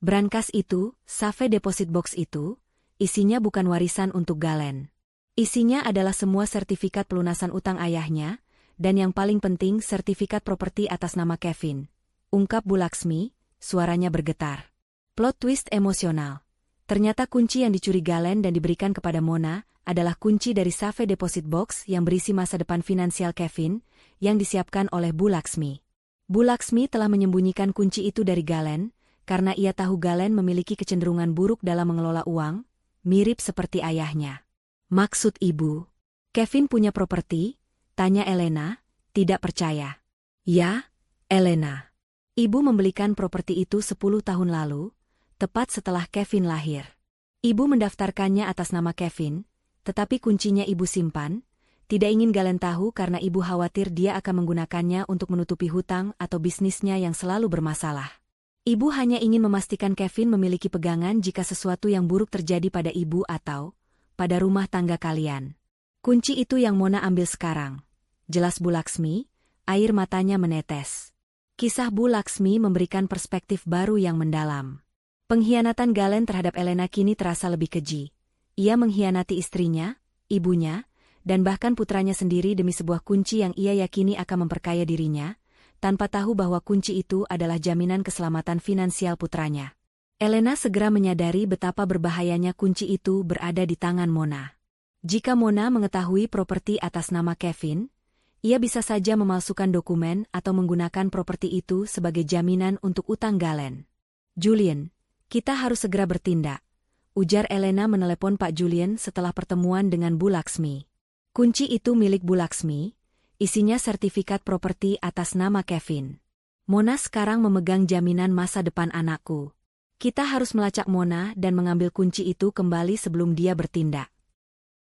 Brankas itu, Safe Deposit Box itu, isinya bukan warisan untuk Galen. Isinya adalah semua sertifikat pelunasan utang ayahnya, dan yang paling penting sertifikat properti atas nama Kevin. Ungkap Bu Laksmi, suaranya bergetar. Plot twist emosional. Ternyata kunci yang dicuri Galen dan diberikan kepada Mona adalah kunci dari Safe Deposit Box yang berisi masa depan finansial Kevin, yang disiapkan oleh Bu Laksmi. Bu Laksmi telah menyembunyikan kunci itu dari Galen, karena ia tahu Galen memiliki kecenderungan buruk dalam mengelola uang, mirip seperti ayahnya. Maksud ibu, Kevin punya properti? Tanya Elena, tidak percaya. Ya, Elena. Ibu membelikan properti itu 10 tahun lalu, tepat setelah Kevin lahir. Ibu mendaftarkannya atas nama Kevin, tetapi kuncinya ibu simpan, tidak ingin Galen tahu karena ibu khawatir dia akan menggunakannya untuk menutupi hutang atau bisnisnya yang selalu bermasalah. Ibu hanya ingin memastikan Kevin memiliki pegangan jika sesuatu yang buruk terjadi pada ibu atau pada rumah tangga kalian. Kunci itu yang Mona ambil sekarang. Jelas Bu Laksmi, air matanya menetes. Kisah Bu Laksmi memberikan perspektif baru yang mendalam. Pengkhianatan Galen terhadap Elena kini terasa lebih keji. Ia mengkhianati istrinya, ibunya, dan bahkan putranya sendiri demi sebuah kunci yang ia yakini akan memperkaya dirinya, tanpa tahu bahwa kunci itu adalah jaminan keselamatan finansial putranya. Elena segera menyadari betapa berbahayanya kunci itu berada di tangan Mona. Jika Mona mengetahui properti atas nama Kevin, ia bisa saja memalsukan dokumen atau menggunakan properti itu sebagai jaminan untuk utang Galen. Julian, kita harus segera bertindak, ujar Elena menelepon Pak Julian setelah pertemuan dengan Bu Laksmi. Kunci itu milik Bu Laksmi, isinya sertifikat properti atas nama Kevin. Mona sekarang memegang jaminan masa depan anakku. Kita harus melacak Mona dan mengambil kunci itu kembali sebelum dia bertindak.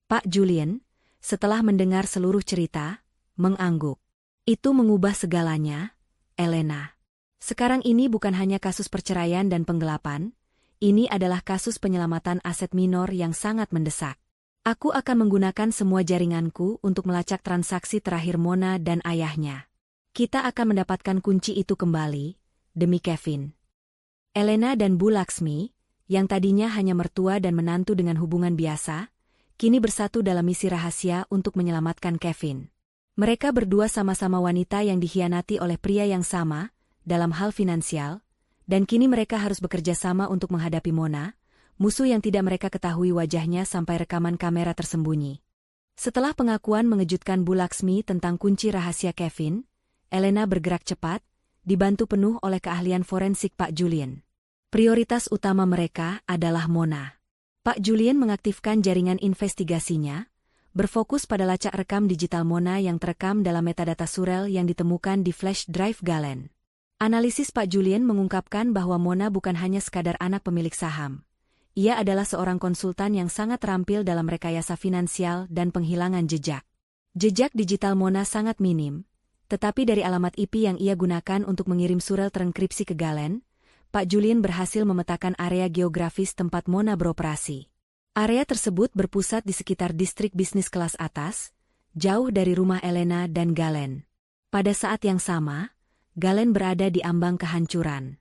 Pak Julian, setelah mendengar seluruh cerita, mengangguk. Itu mengubah segalanya, Elena. Sekarang ini bukan hanya kasus perceraian dan penggelapan, ini adalah kasus penyelamatan aset minor yang sangat mendesak. Aku akan menggunakan semua jaringanku untuk melacak transaksi terakhir Mona dan ayahnya. Kita akan mendapatkan kunci itu kembali, demi Kevin. Elena dan Bu Laksmi, yang tadinya hanya mertua dan menantu dengan hubungan biasa, kini bersatu dalam misi rahasia untuk menyelamatkan Kevin. Mereka berdua sama-sama wanita yang dikhianati oleh pria yang sama, dalam hal finansial, dan kini mereka harus bekerja sama untuk menghadapi Mona, musuh yang tidak mereka ketahui wajahnya sampai rekaman kamera tersembunyi. Setelah pengakuan mengejutkan Bu Laksmi tentang kunci rahasia Kevin, Elena bergerak cepat, dibantu penuh oleh keahlian forensik Pak Julian. Prioritas utama mereka adalah Mona. Pak Julian mengaktifkan jaringan investigasinya, berfokus pada lacak rekam digital Mona yang terekam dalam metadata surel yang ditemukan di flash drive Galen. Analisis Pak Julian mengungkapkan bahwa Mona bukan hanya sekadar anak pemilik saham. Ia adalah seorang konsultan yang sangat terampil dalam rekayasa finansial dan penghilangan jejak. Jejak digital Mona sangat minim, tetapi dari alamat IP yang ia gunakan untuk mengirim surel terenkripsi ke Galen, Pak Julian berhasil memetakan area geografis tempat Mona beroperasi. Area tersebut berpusat di sekitar distrik bisnis kelas atas, jauh dari rumah Elena dan Galen. Pada saat yang sama, Galen berada di ambang kehancuran.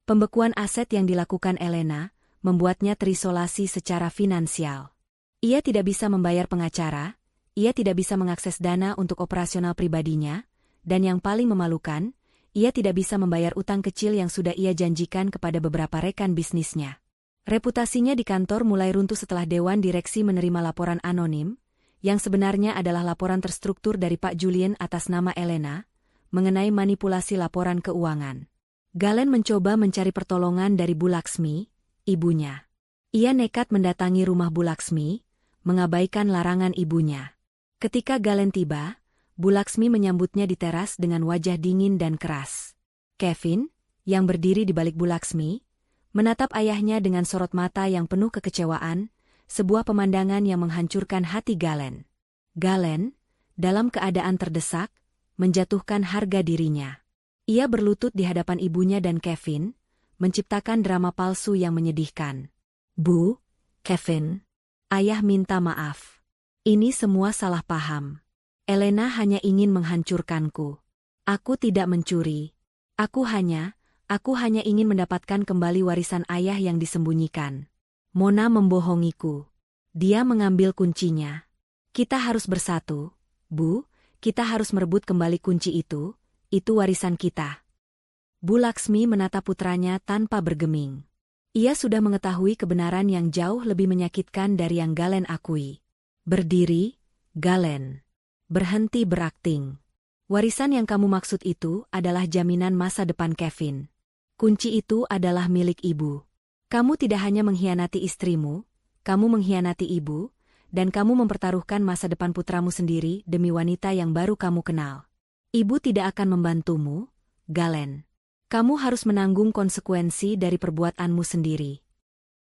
Pembekuan aset yang dilakukan Elena membuatnya terisolasi secara finansial. Ia tidak bisa membayar pengacara, ia tidak bisa mengakses dana untuk operasional pribadinya, dan yang paling memalukan, ia tidak bisa membayar utang kecil yang sudah ia janjikan kepada beberapa rekan bisnisnya. Reputasinya di kantor mulai runtuh setelah Dewan Direksi menerima laporan anonim, yang sebenarnya adalah laporan terstruktur dari Pak Julian atas nama Elena, mengenai manipulasi laporan keuangan. Galen mencoba mencari pertolongan dari Bu Laksmi, ibunya. Ia nekat mendatangi rumah Bu Laksmi, mengabaikan larangan ibunya. Ketika Galen tiba, Bu Laksmi menyambutnya di teras dengan wajah dingin dan keras. Kevin, yang berdiri di balik Bu Laksmi, menatap ayahnya dengan sorot mata yang penuh kekecewaan, sebuah pemandangan yang menghancurkan hati Galen. Galen, dalam keadaan terdesak, menjatuhkan harga dirinya. Ia berlutut di hadapan ibunya dan Kevin, menciptakan drama palsu yang menyedihkan. Bu, Kevin, ayah minta maaf. Ini semua salah paham. Elena hanya ingin menghancurkanku. Aku tidak mencuri. Aku hanya ingin mendapatkan kembali warisan ayah yang disembunyikan. Mona membohongiku. Dia mengambil kuncinya. Kita harus bersatu, Bu, kita harus merebut kembali kunci itu warisan kita. Bu Laksmi menatap putranya tanpa bergeming. Ia sudah mengetahui kebenaran yang jauh lebih menyakitkan dari yang Galen akui. Berdiri, Galen. Berhenti berakting. Warisan yang kamu maksud itu adalah jaminan masa depan Kevin. Kunci itu adalah milik ibu. Kamu tidak hanya mengkhianati istrimu, kamu mengkhianati ibu, dan kamu mempertaruhkan masa depan putramu sendiri demi wanita yang baru kamu kenal. Ibu tidak akan membantumu, Galen. Kamu harus menanggung konsekuensi dari perbuatanmu sendiri.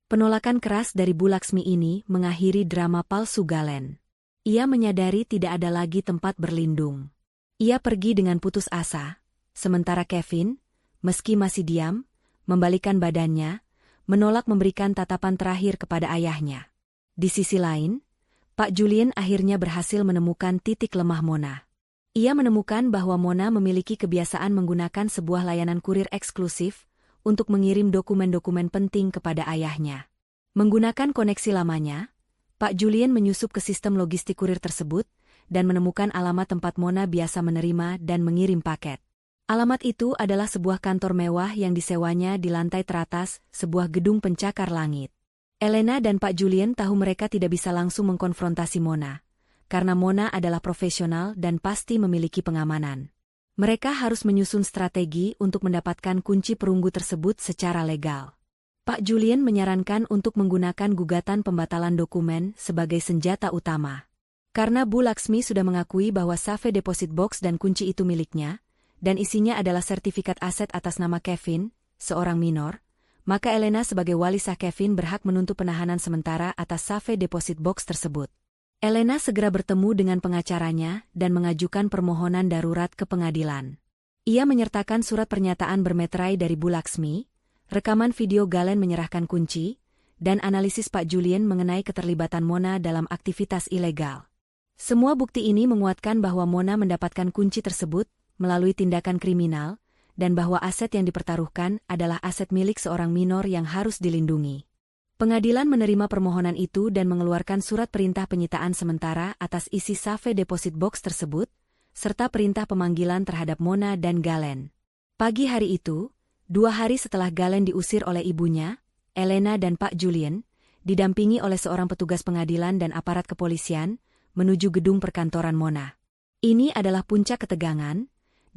Penolakan keras dari Bu Laksmi ini mengakhiri drama palsu Galen. Ia menyadari tidak ada lagi tempat berlindung. Ia pergi dengan putus asa, sementara Kevin, meski masih diam, membalikkan badannya, menolak memberikan tatapan terakhir kepada ayahnya. Di sisi lain, Pak Julien akhirnya berhasil menemukan titik lemah Mona. Ia menemukan bahwa Mona memiliki kebiasaan menggunakan sebuah layanan kurir eksklusif untuk mengirim dokumen-dokumen penting kepada ayahnya. Menggunakan koneksi lamanya, Pak Julien menyusup ke sistem logistik kurir tersebut dan menemukan alamat tempat Mona biasa menerima dan mengirim paket. Alamat itu adalah sebuah kantor mewah yang disewanya di lantai teratas sebuah gedung pencakar langit. Elena dan Pak Julien tahu mereka tidak bisa langsung mengkonfrontasi Mona, karena Mona adalah profesional dan pasti memiliki pengamanan. Mereka harus menyusun strategi untuk mendapatkan kunci perunggu tersebut secara legal. Pak Julien menyarankan untuk menggunakan gugatan pembatalan dokumen sebagai senjata utama. Karena Bu Laksmi sudah mengakui bahwa Safe Deposit Box dan kunci itu miliknya, dan isinya adalah sertifikat aset atas nama Kevin, seorang minor, maka Elena sebagai wali sah Kevin berhak menuntut penahanan sementara atas Safe Deposit Box tersebut. Elena segera bertemu dengan pengacaranya dan mengajukan permohonan darurat ke pengadilan. Ia menyertakan surat pernyataan bermeterai dari Bu Laksmi, rekaman video Galen menyerahkan kunci, dan analisis Pak Julien mengenai keterlibatan Mona dalam aktivitas ilegal. Semua bukti ini menguatkan bahwa Mona mendapatkan kunci tersebut melalui tindakan kriminal, dan bahwa aset yang dipertaruhkan adalah aset milik seorang minor yang harus dilindungi. Pengadilan menerima permohonan itu dan mengeluarkan surat perintah penyitaan sementara atas isi Safe Deposit Box tersebut, serta perintah pemanggilan terhadap Mona dan Galen. Pagi hari itu, 2 hari setelah Galen diusir oleh ibunya, Elena dan Pak Julien, didampingi oleh seorang petugas pengadilan dan aparat kepolisian, menuju gedung perkantoran Mona. Ini adalah puncak ketegangan,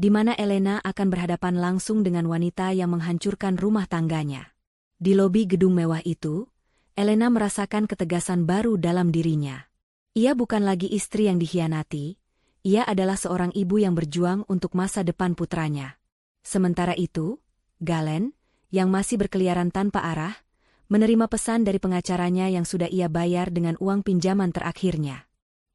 di mana Elena akan berhadapan langsung dengan wanita yang menghancurkan rumah tangganya. Di lobi gedung mewah itu, Elena merasakan ketegasan baru dalam dirinya. Ia bukan lagi istri yang dikhianati, ia adalah seorang ibu yang berjuang untuk masa depan putranya. Sementara itu, Galen, yang masih berkeliaran tanpa arah, menerima pesan dari pengacaranya yang sudah ia bayar dengan uang pinjaman terakhirnya.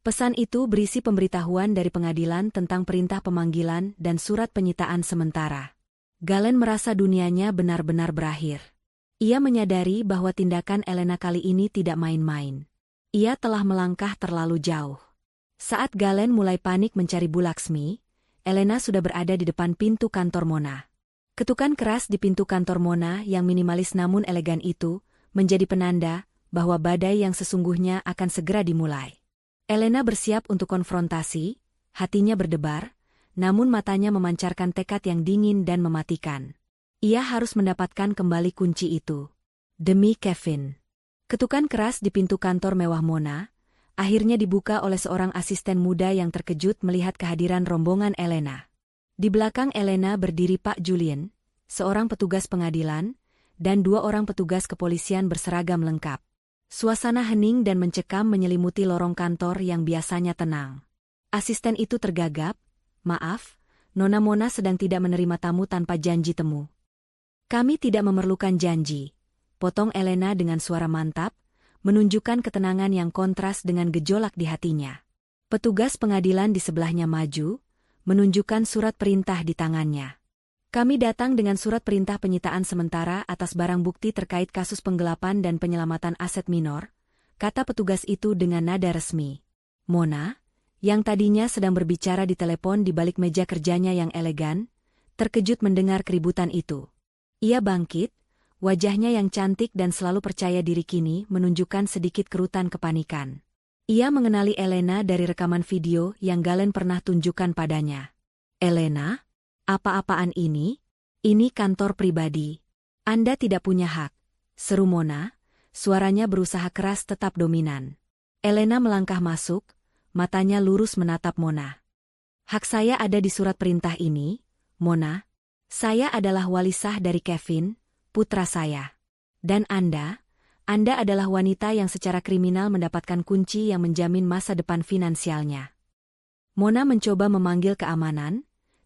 Pesan itu berisi pemberitahuan dari pengadilan tentang perintah pemanggilan dan surat penyitaan sementara. Galen merasa dunianya benar-benar berakhir. Ia menyadari bahwa tindakan Elena kali ini tidak main-main. Ia telah melangkah terlalu jauh. Saat Galen mulai panik mencari Bu Laksmi, Elena sudah berada di depan pintu kantor Mona. Ketukan keras di pintu kantor Mona yang minimalis namun elegan itu menjadi penanda bahwa badai yang sesungguhnya akan segera dimulai. Elena bersiap untuk konfrontasi, hatinya berdebar, namun matanya memancarkan tekad yang dingin dan mematikan. Ia harus mendapatkan kembali kunci itu. Demi Kevin. Ketukan keras di pintu kantor mewah Mona, akhirnya dibuka oleh seorang asisten muda yang terkejut melihat kehadiran rombongan Elena. Di belakang Elena berdiri Pak Julien, seorang petugas pengadilan, dan 2 orang petugas kepolisian berseragam lengkap. Suasana hening dan mencekam menyelimuti lorong kantor yang biasanya tenang. Asisten itu tergagap, "Maaf, Nona Mona sedang tidak menerima tamu tanpa janji temu." "Kami tidak memerlukan janji," potong Elena dengan suara mantap, menunjukkan ketenangan yang kontras dengan gejolak di hatinya. Petugas pengadilan di sebelahnya maju, menunjukkan surat perintah di tangannya. "Kami datang dengan surat perintah penyitaan sementara atas barang bukti terkait kasus penggelapan dan penyelamatan aset minor," kata petugas itu dengan nada resmi. Mona, yang tadinya sedang berbicara di telepon di balik meja kerjanya yang elegan, terkejut mendengar keributan itu. Ia bangkit, wajahnya yang cantik dan selalu percaya diri kini menunjukkan sedikit kerutan kepanikan. Ia mengenali Elena dari rekaman video yang Galen pernah tunjukkan padanya. "Elena? Apa-apaan ini? Ini kantor pribadi. Anda tidak punya hak," seru Mona, suaranya berusaha keras tetap dominan. Elena melangkah masuk, matanya lurus menatap Mona. "Hak saya ada di surat perintah ini, Mona. Saya adalah wali sah dari Kevin, putra saya. Dan Anda adalah wanita yang secara kriminal mendapatkan kunci yang menjamin masa depan finansialnya." Mona mencoba memanggil keamanan,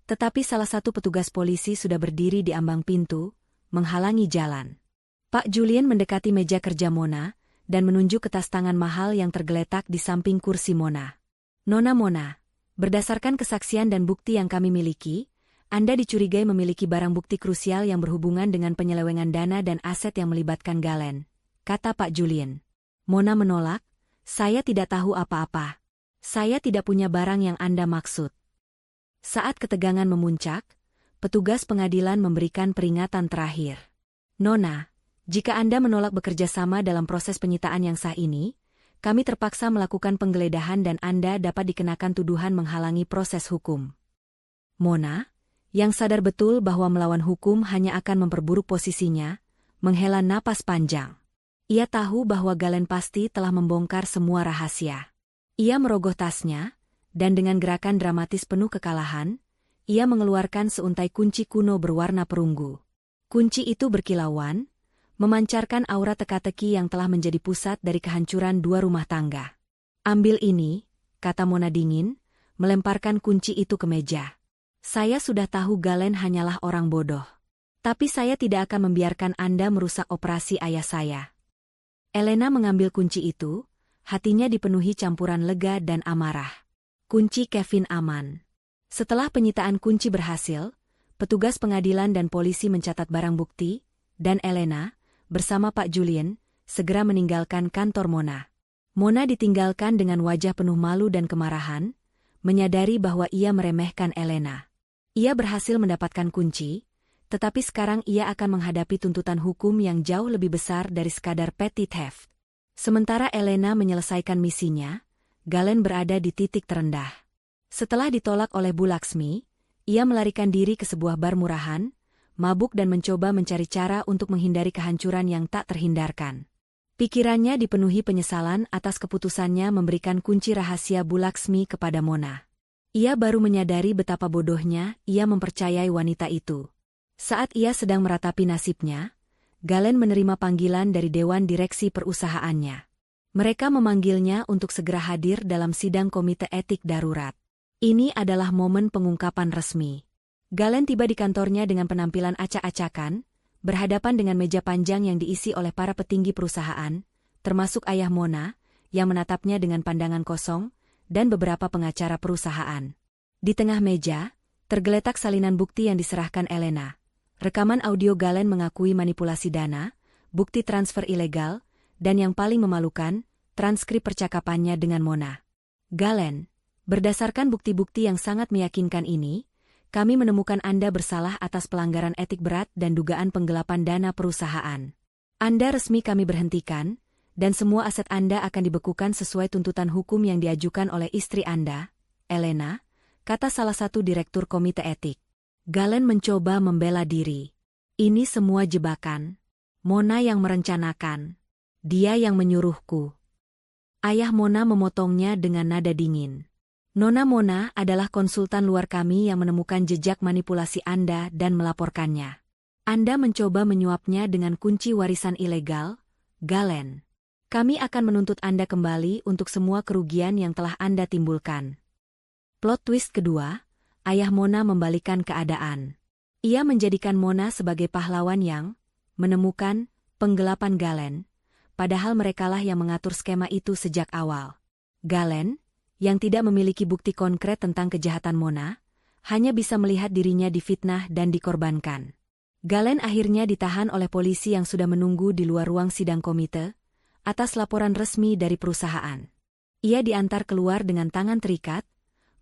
tetapi salah satu petugas polisi sudah berdiri di ambang pintu, menghalangi jalan. Pak Julian mendekati meja kerja Mona, dan menunjuk ke tas tangan mahal yang tergeletak di samping kursi Mona. "Nona Mona, berdasarkan kesaksian dan bukti yang kami miliki, Anda dicurigai memiliki barang bukti krusial yang berhubungan dengan penyelewengan dana dan aset yang melibatkan Galen," kata Pak Julian. Mona menolak, "Saya tidak tahu apa-apa. Saya tidak punya barang yang Anda maksud." Saat ketegangan memuncak, petugas pengadilan memberikan peringatan terakhir. "Nona, jika Anda menolak bekerja sama dalam proses penyitaan yang sah ini, kami terpaksa melakukan penggeledahan dan Anda dapat dikenakan tuduhan menghalangi proses hukum." Mona, yang sadar betul bahwa melawan hukum hanya akan memperburuk posisinya, menghela napas panjang. Ia tahu bahwa Galen pasti telah membongkar semua rahasia. Ia merogoh tasnya, dan dengan gerakan dramatis penuh kekalahan, ia mengeluarkan seuntai kunci kuno berwarna perunggu. Kunci itu berkilauan, memancarkan aura teka-teki yang telah menjadi pusat dari kehancuran 2 rumah tangga. "Ambil ini," kata Mona dingin, melemparkan kunci itu ke meja. "Saya sudah tahu Galen hanyalah orang bodoh. Tapi saya tidak akan membiarkan Anda merusak operasi ayah saya." Elena mengambil kunci itu, hatinya dipenuhi campuran lega dan amarah. Kunci Kevin aman. Setelah penyitaan kunci berhasil, petugas pengadilan dan polisi mencatat barang bukti, dan Elena, bersama Pak Julian, segera meninggalkan kantor Mona. Mona ditinggalkan dengan wajah penuh malu dan kemarahan, menyadari bahwa ia meremehkan Elena. Ia berhasil mendapatkan kunci, tetapi sekarang ia akan menghadapi tuntutan hukum yang jauh lebih besar dari sekadar petty theft. Sementara Elena menyelesaikan misinya, Galen berada di titik terendah. Setelah ditolak oleh Bu Laksmi, ia melarikan diri ke sebuah bar murahan, mabuk dan mencoba mencari cara untuk menghindari kehancuran yang tak terhindarkan. Pikirannya dipenuhi penyesalan atas keputusannya memberikan kunci rahasia Bu Laksmi kepada Mona. Ia baru menyadari betapa bodohnya ia mempercayai wanita itu. Saat ia sedang meratapi nasibnya, Galen menerima panggilan dari Dewan Direksi perusahaannya. Mereka memanggilnya untuk segera hadir dalam sidang komite etik darurat. Ini adalah momen pengungkapan resmi. Galen tiba di kantornya dengan penampilan acak-acakan, berhadapan dengan meja panjang yang diisi oleh para petinggi perusahaan, termasuk ayah Mona, yang menatapnya dengan pandangan kosong, dan beberapa pengacara perusahaan. Di tengah meja, tergeletak salinan bukti yang diserahkan Elena. Rekaman audio Galen mengakui manipulasi dana, bukti transfer ilegal, dan yang paling memalukan, transkrip percakapannya dengan Mona. "Galen, berdasarkan bukti-bukti yang sangat meyakinkan ini, kami menemukan Anda bersalah atas pelanggaran etik berat dan dugaan penggelapan dana perusahaan. Anda resmi kami berhentikan, dan semua aset Anda akan dibekukan sesuai tuntutan hukum yang diajukan oleh istri Anda, Elena," kata salah satu direktur komite etik. Galen mencoba membela diri. "Ini semua jebakan. Mona yang merencanakan. Dia yang menyuruhku." Ayah Mona memotongnya dengan nada dingin. "Nona Mona adalah konsultan luar kami yang menemukan jejak manipulasi Anda dan melaporkannya. Anda mencoba menyuapnya dengan kunci warisan ilegal, Galen. Kami akan menuntut Anda kembali untuk semua kerugian yang telah Anda timbulkan. Plot twist kedua, ayah Mona membalikan keadaan. Ia menjadikan Mona sebagai pahlawan yang menemukan penggelapan Galen, padahal merekalah yang mengatur skema itu sejak awal. Galen, yang tidak memiliki bukti konkret tentang kejahatan Mona, hanya bisa melihat dirinya difitnah dan dikorbankan. Galen akhirnya ditahan oleh polisi yang sudah menunggu di luar ruang sidang komite, atas laporan resmi dari perusahaan. Ia diantar keluar dengan tangan terikat,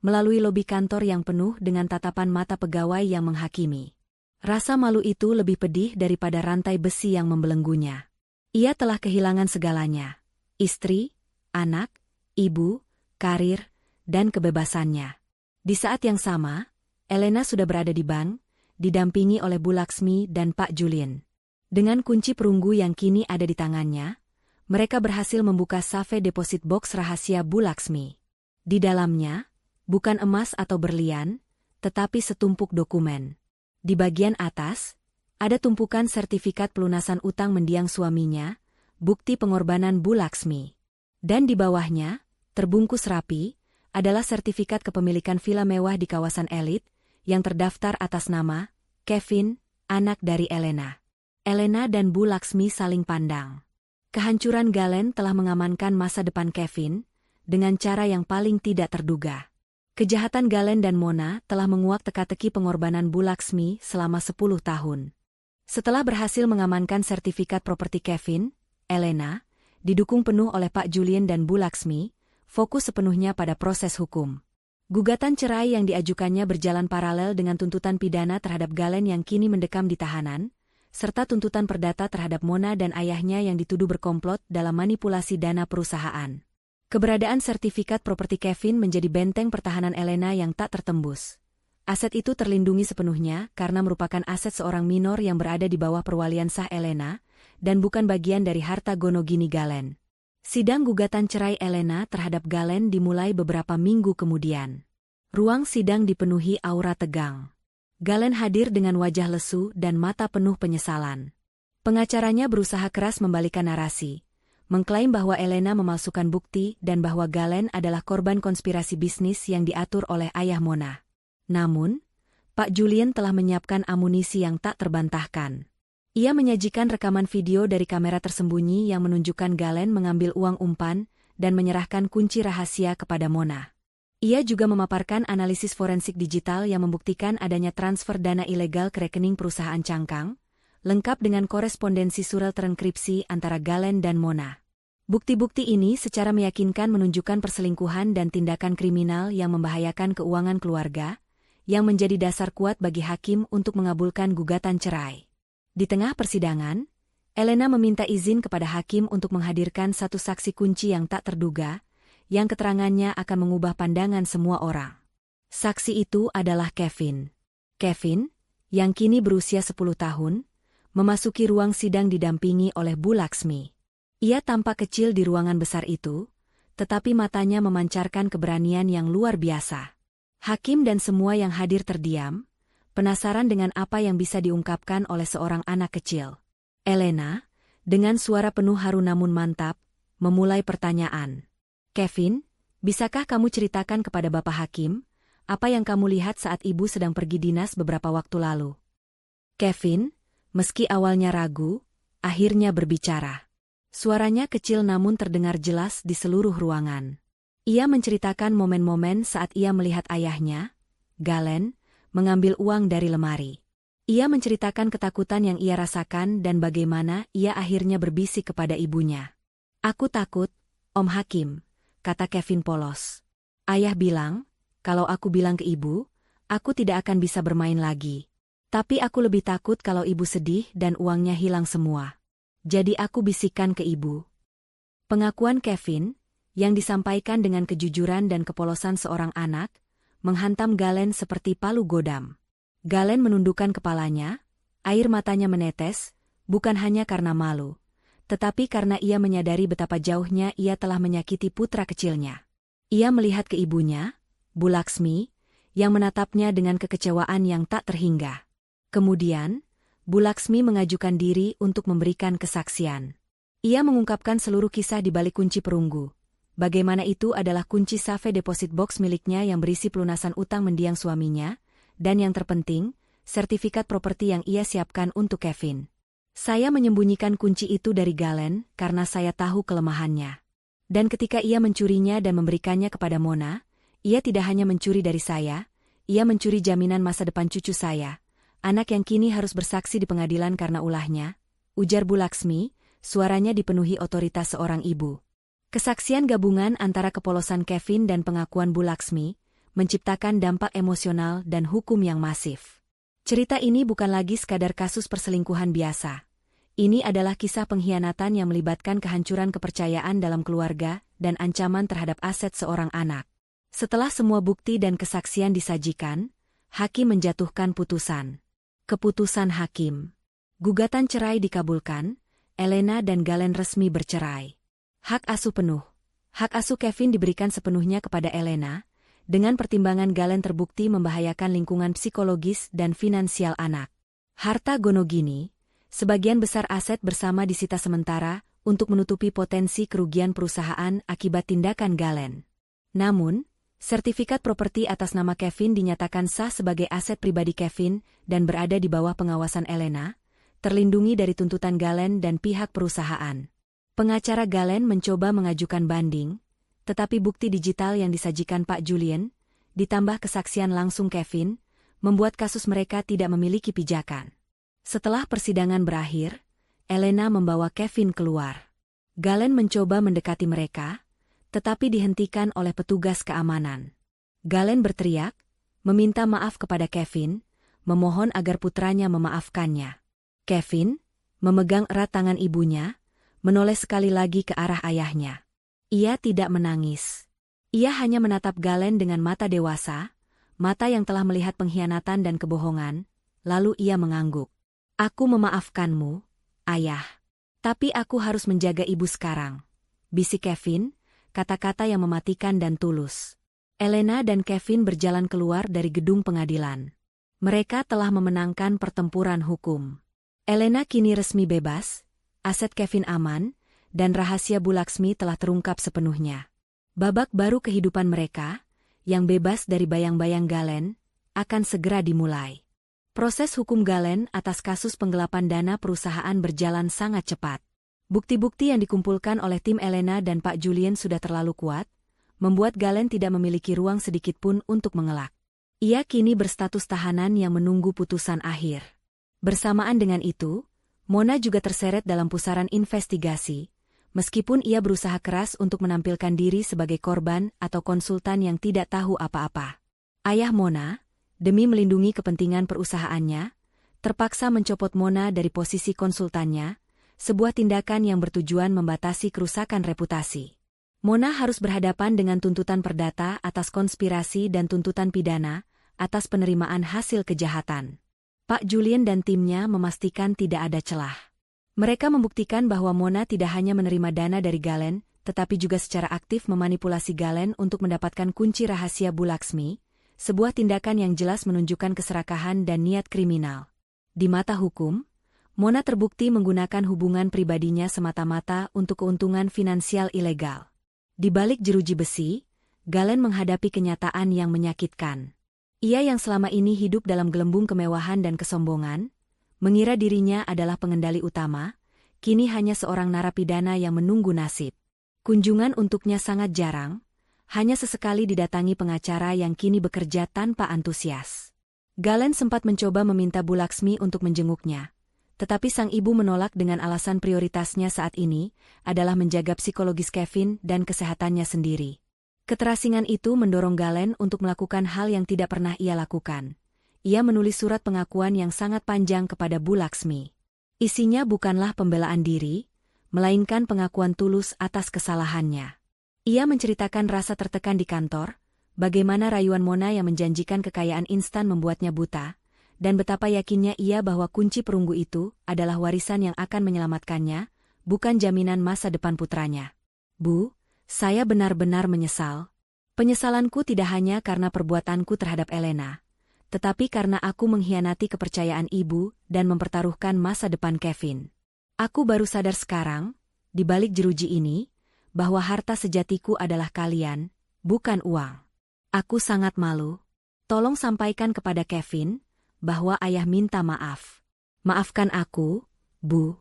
melalui lobi kantor yang penuh dengan tatapan mata pegawai yang menghakimi. Rasa malu itu lebih pedih daripada rantai besi yang membelenggunya. Ia telah kehilangan segalanya: istri, anak, ibu, karir, dan kebebasannya. Di saat yang sama, Elena sudah berada di bank, didampingi oleh Bu Laksmi dan Pak Julian. Dengan kunci perunggu yang kini ada di tangannya, mereka berhasil membuka safe deposit box rahasia Bu Laksmi. Di dalamnya, bukan emas atau berlian, tetapi setumpuk dokumen. Di bagian atas, ada tumpukan sertifikat pelunasan utang mendiang suaminya, bukti pengorbanan Bu Laksmi. Dan di bawahnya, terbungkus rapi, adalah sertifikat kepemilikan villa mewah di kawasan elit, yang terdaftar atas nama Kevin, anak dari Elena. Elena dan Bu Laksmi saling pandang. Kehancuran Galen telah mengamankan masa depan Kevin, dengan cara yang paling tidak terduga. Kejahatan Galen dan Mona telah menguak teka-teki pengorbanan Bu Laksmi selama 10 tahun. Setelah berhasil mengamankan sertifikat properti Kevin, Elena, didukung penuh oleh Pak Julian dan Bu Laksmi, fokus sepenuhnya pada proses hukum. Gugatan cerai yang diajukannya berjalan paralel dengan tuntutan pidana terhadap Galen yang kini mendekam di tahanan, serta tuntutan perdata terhadap Mona dan ayahnya yang dituduh berkomplot dalam manipulasi dana perusahaan. Keberadaan sertifikat properti Kevin menjadi benteng pertahanan Elena yang tak tertembus. Aset itu terlindungi sepenuhnya karena merupakan aset seorang minor yang berada di bawah perwalian sah Elena, dan bukan bagian dari harta gonogini Galen. Sidang gugatan cerai Elena terhadap Galen dimulai beberapa minggu kemudian. Ruang sidang dipenuhi aura tegang. Galen hadir dengan wajah lesu dan mata penuh penyesalan. Pengacaranya berusaha keras membalikan narasi, mengklaim bahwa Elena memalsukan bukti dan bahwa Galen adalah korban konspirasi bisnis yang diatur oleh ayah Mona. Namun, Pak Julian telah menyiapkan amunisi yang tak terbantahkan. Ia menyajikan rekaman video dari kamera tersembunyi yang menunjukkan Galen mengambil uang umpan dan menyerahkan kunci rahasia kepada Mona. Ia juga memaparkan analisis forensik digital yang membuktikan adanya transfer dana ilegal ke rekening perusahaan cangkang, lengkap dengan korespondensi surel terenkripsi antara Galen dan Mona. Bukti-bukti ini secara meyakinkan menunjukkan perselingkuhan dan tindakan kriminal yang membahayakan keuangan keluarga, yang menjadi dasar kuat bagi hakim untuk mengabulkan gugatan cerai. Di tengah persidangan, Elena meminta izin kepada hakim untuk menghadirkan satu saksi kunci yang tak terduga, yang keterangannya akan mengubah pandangan semua orang. Saksi itu adalah Kevin. Kevin, yang kini berusia 10 tahun, memasuki ruang sidang didampingi oleh Bu Laksmi. Ia tampak kecil di ruangan besar itu, tetapi matanya memancarkan keberanian yang luar biasa. Hakim dan semua yang hadir terdiam, penasaran dengan apa yang bisa diungkapkan oleh seorang anak kecil. Elena, dengan suara penuh haru namun mantap, memulai pertanyaan. Kevin, bisakah kamu ceritakan kepada Bapak Hakim, apa yang kamu lihat saat ibu sedang pergi dinas beberapa waktu lalu? Kevin, meski awalnya ragu, akhirnya berbicara. Suaranya kecil namun terdengar jelas di seluruh ruangan. Ia menceritakan momen-momen saat ia melihat ayahnya, Galen, mengambil uang dari lemari. Ia menceritakan ketakutan yang ia rasakan dan bagaimana ia akhirnya berbisik kepada ibunya. "Aku takut, Om Hakim," kata Kevin polos. "Ayah bilang, kalau aku bilang ke ibu, aku tidak akan bisa bermain lagi. Tapi aku lebih takut kalau ibu sedih dan uangnya hilang semua. Jadi aku bisikan ke ibu." Pengakuan Kevin, yang disampaikan dengan kejujuran dan kepolosan seorang anak, menghantam Galen seperti palu godam. Galen menundukkan kepalanya, air matanya menetes, bukan hanya karena malu, tetapi karena ia menyadari betapa jauhnya ia telah menyakiti putra kecilnya. Ia melihat ke ibunya, Bu Laksmi, yang menatapnya dengan kekecewaan yang tak terhingga. Kemudian, Bu Laksmi mengajukan diri untuk memberikan kesaksian. Ia mengungkapkan seluruh kisah di balik kunci perunggu. Bagaimana itu adalah kunci safe deposit box miliknya yang berisi pelunasan utang mendiang suaminya, dan yang terpenting, sertifikat properti yang ia siapkan untuk Kevin. Saya menyembunyikan kunci itu dari Galen karena saya tahu kelemahannya. Dan ketika ia mencurinya dan memberikannya kepada Mona, ia tidak hanya mencuri dari saya, ia mencuri jaminan masa depan cucu saya, anak yang kini harus bersaksi di pengadilan karena ulahnya, ujar Bu Laksmi, suaranya dipenuhi otoritas seorang ibu. Kesaksian gabungan antara kepolosan Kevin dan pengakuan Bu Laksmi menciptakan dampak emosional dan hukum yang masif. Cerita ini bukan lagi sekadar kasus perselingkuhan biasa. Ini adalah kisah pengkhianatan yang melibatkan kehancuran kepercayaan dalam keluarga dan ancaman terhadap aset seorang anak. Setelah semua bukti dan kesaksian disajikan, hakim menjatuhkan putusan. Keputusan hakim. Gugatan cerai dikabulkan, Elena dan Galen resmi bercerai. Hak asuh penuh. Hak asuh Kevin diberikan sepenuhnya kepada Elena, dengan pertimbangan Galen terbukti membahayakan lingkungan psikologis dan finansial anak. Harta Gonogini, sebagian besar aset bersama disita sementara untuk menutupi potensi kerugian perusahaan akibat tindakan Galen. Namun, sertifikat properti atas nama Kevin dinyatakan sah sebagai aset pribadi Kevin dan berada di bawah pengawasan Elena, terlindungi dari tuntutan Galen dan pihak perusahaan. Pengacara Galen mencoba mengajukan banding, tetapi bukti digital yang disajikan Pak Julian, ditambah kesaksian langsung Kevin, membuat kasus mereka tidak memiliki pijakan. Setelah persidangan berakhir, Elena membawa Kevin keluar. Galen mencoba mendekati mereka, tetapi dihentikan oleh petugas keamanan. Galen berteriak, meminta maaf kepada Kevin, memohon agar putranya memaafkannya. Kevin, memegang erat tangan ibunya, menoleh sekali lagi ke arah ayahnya. Ia tidak menangis. Ia hanya menatap Galen dengan mata dewasa, mata yang telah melihat pengkhianatan dan kebohongan, lalu ia mengangguk. Aku memaafkanmu, ayah. Tapi aku harus menjaga ibu sekarang. Bisik Kevin, kata-kata yang mematikan dan tulus. Elena dan Kevin berjalan keluar dari gedung pengadilan. Mereka telah memenangkan pertempuran hukum. Elena kini resmi bebas, aset Kevin aman, dan rahasia Bu Laksmi telah terungkap sepenuhnya. Babak baru kehidupan mereka, yang bebas dari bayang-bayang Galen, akan segera dimulai. Proses hukum Galen atas kasus penggelapan dana perusahaan berjalan sangat cepat. Bukti-bukti yang dikumpulkan oleh tim Elena dan Pak Julian sudah terlalu kuat, membuat Galen tidak memiliki ruang sedikitpun untuk mengelak. Ia kini berstatus tahanan yang menunggu putusan akhir. Bersamaan dengan itu, Mona juga terseret dalam pusaran investigasi, meskipun ia berusaha keras untuk menampilkan diri sebagai korban atau konsultan yang tidak tahu apa-apa. Ayah Mona, demi melindungi kepentingan perusahaannya, terpaksa mencopot Mona dari posisi konsultannya, sebuah tindakan yang bertujuan membatasi kerusakan reputasi. Mona harus berhadapan dengan tuntutan perdata atas konspirasi dan tuntutan pidana atas penerimaan hasil kejahatan. Pak Julian dan timnya memastikan tidak ada celah. Mereka membuktikan bahwa Mona tidak hanya menerima dana dari Galen, tetapi juga secara aktif memanipulasi Galen untuk mendapatkan kunci rahasia Bu Laksmi, sebuah tindakan yang jelas menunjukkan keserakahan dan niat kriminal. Di mata hukum, Mona terbukti menggunakan hubungan pribadinya semata-mata untuk keuntungan finansial ilegal. Di balik jeruji besi, Galen menghadapi kenyataan yang menyakitkan. Ia yang selama ini hidup dalam gelembung kemewahan dan kesombongan, mengira dirinya adalah pengendali utama, kini hanya seorang narapidana yang menunggu nasib. Kunjungan untuknya sangat jarang, hanya sesekali didatangi pengacara yang kini bekerja tanpa antusias. Galen sempat mencoba meminta Bu Laksmi untuk menjenguknya, tetapi sang ibu menolak dengan alasan prioritasnya saat ini adalah menjaga psikologis Kevin dan kesehatannya sendiri. Keterasingan itu mendorong Galen untuk melakukan hal yang tidak pernah ia lakukan. Ia menulis surat pengakuan yang sangat panjang kepada Bu Laksmi. Isinya bukanlah pembelaan diri, melainkan pengakuan tulus atas kesalahannya. Ia menceritakan rasa tertekan di kantor, bagaimana rayuan Mona yang menjanjikan kekayaan instan membuatnya buta, dan betapa yakinnya ia bahwa kunci perunggu itu adalah warisan yang akan menyelamatkannya, bukan jaminan masa depan putranya. Bu, saya benar-benar menyesal. Penyesalanku tidak hanya karena perbuatanku terhadap Elena, tetapi karena aku mengkhianati kepercayaan ibu dan mempertaruhkan masa depan Kevin. Aku baru sadar sekarang, di balik jeruji ini, bahwa harta sejatiku adalah kalian, bukan uang. Aku sangat malu. Tolong sampaikan kepada Kevin bahwa ayah minta maaf. Maafkan aku, Bu.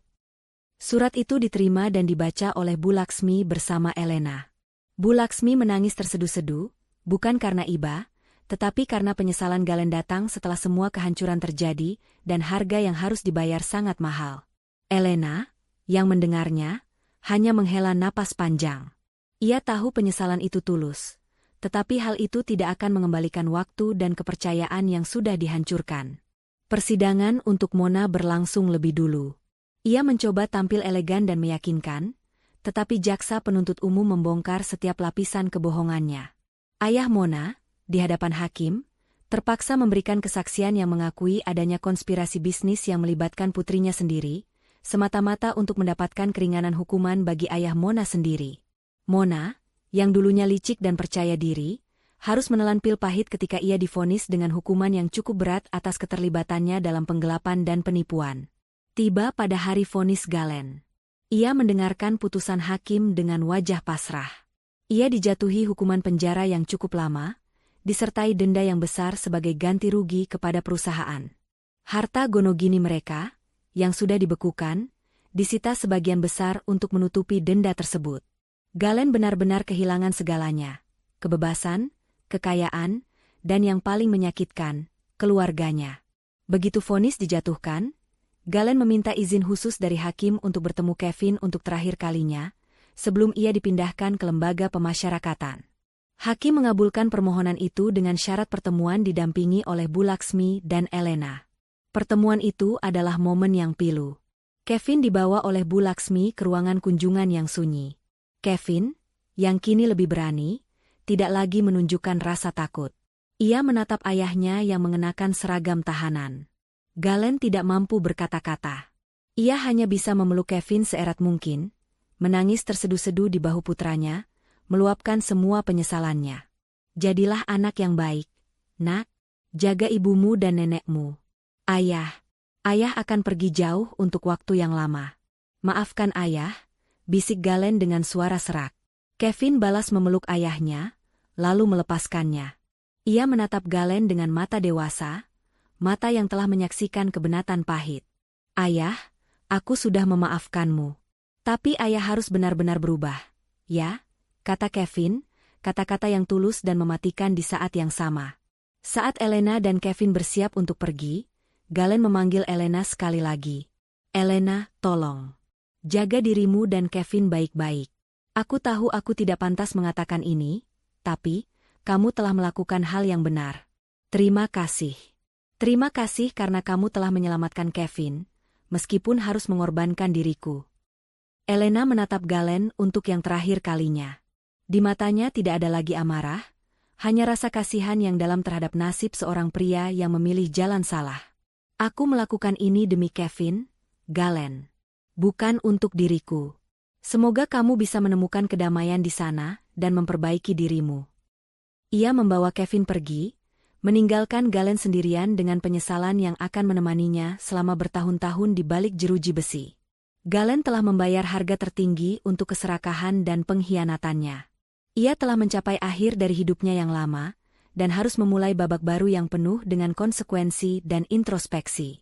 Surat itu diterima dan dibaca oleh Bu Laksmi bersama Elena. Bu Laksmi menangis terseduh-seduh, bukan karena iba, tetapi karena penyesalan Galen datang setelah semua kehancuran terjadi dan harga yang harus dibayar sangat mahal. Elena, yang mendengarnya, hanya menghela napas panjang. Ia tahu penyesalan itu tulus, tetapi hal itu tidak akan mengembalikan waktu dan kepercayaan yang sudah dihancurkan. Persidangan untuk Mona berlangsung lebih dulu. Ia mencoba tampil elegan dan meyakinkan, tetapi jaksa penuntut umum membongkar setiap lapisan kebohongannya. Ayah Mona, di hadapan hakim, terpaksa memberikan kesaksian yang mengakui adanya konspirasi bisnis yang melibatkan putrinya sendiri, semata-mata untuk mendapatkan keringanan hukuman bagi ayah Mona sendiri. Mona, yang dulunya licik dan percaya diri, harus menelan pil pahit ketika ia divonis dengan hukuman yang cukup berat atas keterlibatannya dalam penggelapan dan penipuan. Tiba pada hari vonis Galen. Ia mendengarkan putusan hakim dengan wajah pasrah. Ia dijatuhi hukuman penjara yang cukup lama, disertai denda yang besar sebagai ganti rugi kepada perusahaan. Harta gonogini mereka, yang sudah dibekukan, disita sebagian besar untuk menutupi denda tersebut. Galen benar-benar kehilangan segalanya, kebebasan, kekayaan, dan yang paling menyakitkan, keluarganya. Begitu vonis dijatuhkan, Galen meminta izin khusus dari hakim untuk bertemu Kevin untuk terakhir kalinya, sebelum ia dipindahkan ke lembaga pemasyarakatan. Hakim mengabulkan permohonan itu dengan syarat pertemuan didampingi oleh Bu Laksmi dan Elena. Pertemuan itu adalah momen yang pilu. Kevin dibawa oleh Bu Laksmi ke ruangan kunjungan yang sunyi. Kevin, yang kini lebih berani, tidak lagi menunjukkan rasa takut. Ia menatap ayahnya yang mengenakan seragam tahanan. Galen tidak mampu berkata-kata. Ia hanya bisa memeluk Kevin seerat mungkin, menangis terseduh-seduh di bahu putranya, meluapkan semua penyesalannya. Jadilah anak yang baik, nak. Jaga ibumu dan nenekmu. Ayah akan pergi jauh untuk waktu yang lama. Maafkan ayah, bisik Galen dengan suara serak. Kevin balas memeluk ayahnya, lalu melepaskannya. Ia menatap Galen dengan mata dewasa, mata yang telah menyaksikan kebenatan pahit. Ayah, aku sudah memaafkanmu. Tapi ayah harus benar-benar berubah, ya? Kata Kevin, kata-kata yang tulus dan mematikan di saat yang sama. Saat Elena dan Kevin bersiap untuk pergi, Galen memanggil Elena sekali lagi. Elena, tolong. Jaga dirimu dan Kevin baik-baik. Aku tahu aku tidak pantas mengatakan ini, tapi kamu telah melakukan hal yang benar. Terima kasih. Terima kasih karena kamu telah menyelamatkan Kevin, meskipun harus mengorbankan diriku. Elena menatap Galen untuk yang terakhir kalinya. Di matanya tidak ada lagi amarah, hanya rasa kasihan yang dalam terhadap nasib seorang pria yang memilih jalan salah. Aku melakukan ini demi Kevin, Galen. Bukan untuk diriku. Semoga kamu bisa menemukan kedamaian di sana dan memperbaiki dirimu. Ia membawa Kevin pergi, meninggalkan Galen sendirian dengan penyesalan yang akan menemaninya selama bertahun-tahun di balik jeruji besi. Galen telah membayar harga tertinggi untuk keserakahan dan pengkhianatannya. Ia telah mencapai akhir dari hidupnya yang lama, dan harus memulai babak baru yang penuh dengan konsekuensi dan introspeksi.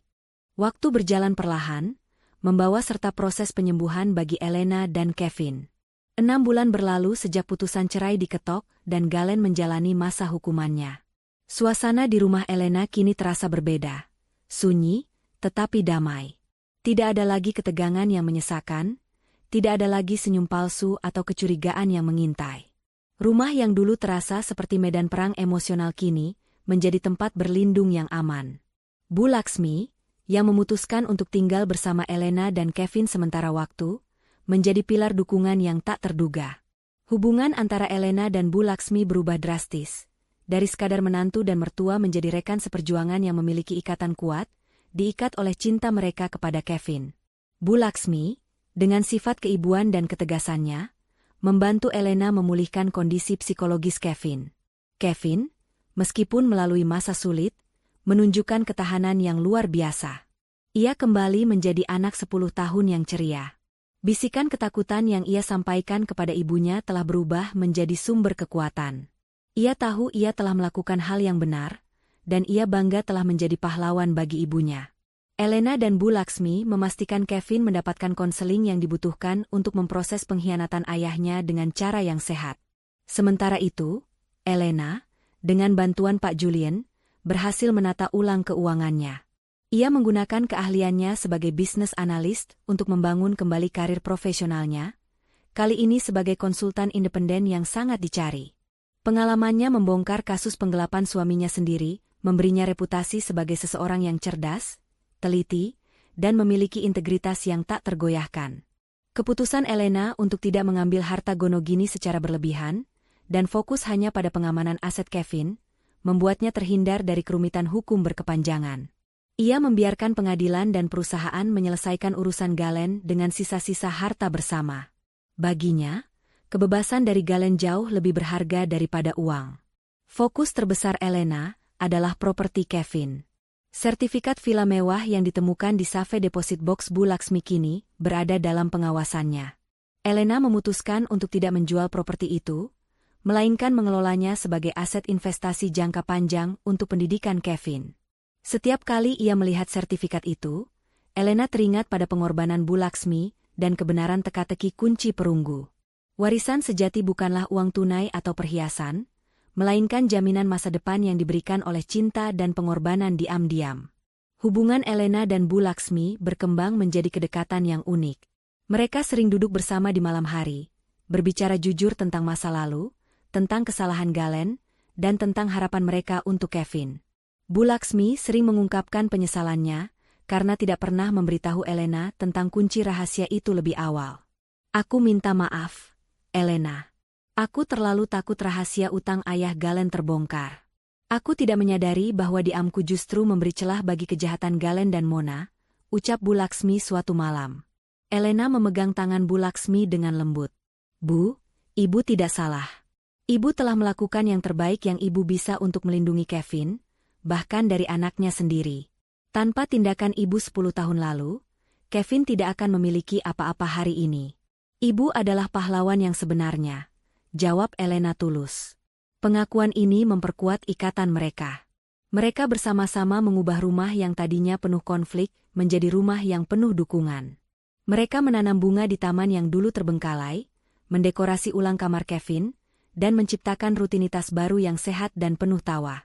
Waktu berjalan perlahan, membawa serta proses penyembuhan bagi Elena dan Kevin. 6 bulan berlalu sejak putusan cerai diketok dan Galen menjalani masa hukumannya. Suasana di rumah Elena kini terasa berbeda. Sunyi, tetapi damai. Tidak ada lagi ketegangan yang menyesakan, tidak ada lagi senyum palsu atau kecurigaan yang mengintai. Rumah yang dulu terasa seperti medan perang emosional kini, menjadi tempat berlindung yang aman. Bu Laksmi, yang memutuskan untuk tinggal bersama Elena dan Kevin sementara waktu, menjadi pilar dukungan yang tak terduga. Hubungan antara Elena dan Bu Laksmi berubah drastis. Dari sekadar menantu dan mertua menjadi rekan seperjuangan yang memiliki ikatan kuat, diikat oleh cinta mereka kepada Kevin. Bu Laksmi, dengan sifat keibuan dan ketegasannya, membantu Elena memulihkan kondisi psikologis Kevin. Kevin, meskipun melalui masa sulit, menunjukkan ketahanan yang luar biasa. Ia kembali menjadi anak 10 tahun yang ceria. Bisikan ketakutan yang ia sampaikan kepada ibunya telah berubah menjadi sumber kekuatan. Ia tahu ia telah melakukan hal yang benar, dan ia bangga telah menjadi pahlawan bagi ibunya. Elena dan Bu Laksmi memastikan Kevin mendapatkan konseling yang dibutuhkan untuk memproses pengkhianatan ayahnya dengan cara yang sehat. Sementara itu, Elena, dengan bantuan Pak Julian, berhasil menata ulang keuangannya. Ia menggunakan keahliannya sebagai bisnis analis untuk membangun kembali karir profesionalnya, kali ini sebagai konsultan independen yang sangat dicari. Pengalamannya membongkar kasus penggelapan suaminya sendiri, memberinya reputasi sebagai seseorang yang cerdas, teliti, dan memiliki integritas yang tak tergoyahkan. Keputusan Elena untuk tidak mengambil harta Gonogini secara berlebihan, dan fokus hanya pada pengamanan aset Kevin, membuatnya terhindar dari kerumitan hukum berkepanjangan. Ia membiarkan pengadilan dan perusahaan menyelesaikan urusan Galen dengan sisa-sisa harta bersama. Baginya, kebebasan dari Galen jauh lebih berharga daripada uang. Fokus terbesar Elena adalah properti Kevin. Sertifikat villa mewah yang ditemukan di Safe Deposit Box Bu Laksmi kini berada dalam pengawasannya. Elena memutuskan untuk tidak menjual properti itu, melainkan mengelolanya sebagai aset investasi jangka panjang untuk pendidikan Kevin. Setiap kali ia melihat sertifikat itu, Elena teringat pada pengorbanan Bu Laksmi dan kebenaran teka-teki kunci perunggu. Warisan sejati bukanlah uang tunai atau perhiasan, melainkan jaminan masa depan yang diberikan oleh cinta dan pengorbanan diam-diam. Hubungan Elena dan Bu Laksmi berkembang menjadi kedekatan yang unik. Mereka sering duduk bersama di malam hari, berbicara jujur tentang masa lalu, tentang kesalahan Galen, dan tentang harapan mereka untuk Kevin. Bu Laksmi sering mengungkapkan penyesalannya, karena tidak pernah memberitahu Elena tentang kunci rahasia itu lebih awal. Aku minta maaf, Elena. Aku terlalu takut rahasia utang ayah Galen terbongkar. Aku tidak menyadari bahwa diamku justru memberi celah bagi kejahatan Galen dan Mona, ucap Bu Laksmi suatu malam. Elena memegang tangan Bu Laksmi dengan lembut. Bu, ibu tidak salah. Ibu telah melakukan yang terbaik yang ibu bisa untuk melindungi Kevin, bahkan dari anaknya sendiri. Tanpa tindakan ibu 10 tahun lalu, Kevin tidak akan memiliki apa-apa hari ini. Ibu adalah pahlawan yang sebenarnya, jawab Elena tulus. Pengakuan ini memperkuat ikatan mereka. Mereka bersama-sama mengubah rumah yang tadinya penuh konflik menjadi rumah yang penuh dukungan. Mereka menanam bunga di taman yang dulu terbengkalai, mendekorasi ulang kamar Kevin, dan menciptakan rutinitas baru yang sehat dan penuh tawa.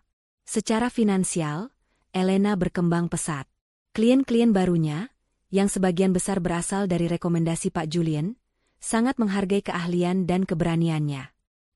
Secara finansial, Elena berkembang pesat. Klien-klien barunya, yang sebagian besar berasal dari rekomendasi Pak Julian, sangat menghargai keahlian dan keberaniannya.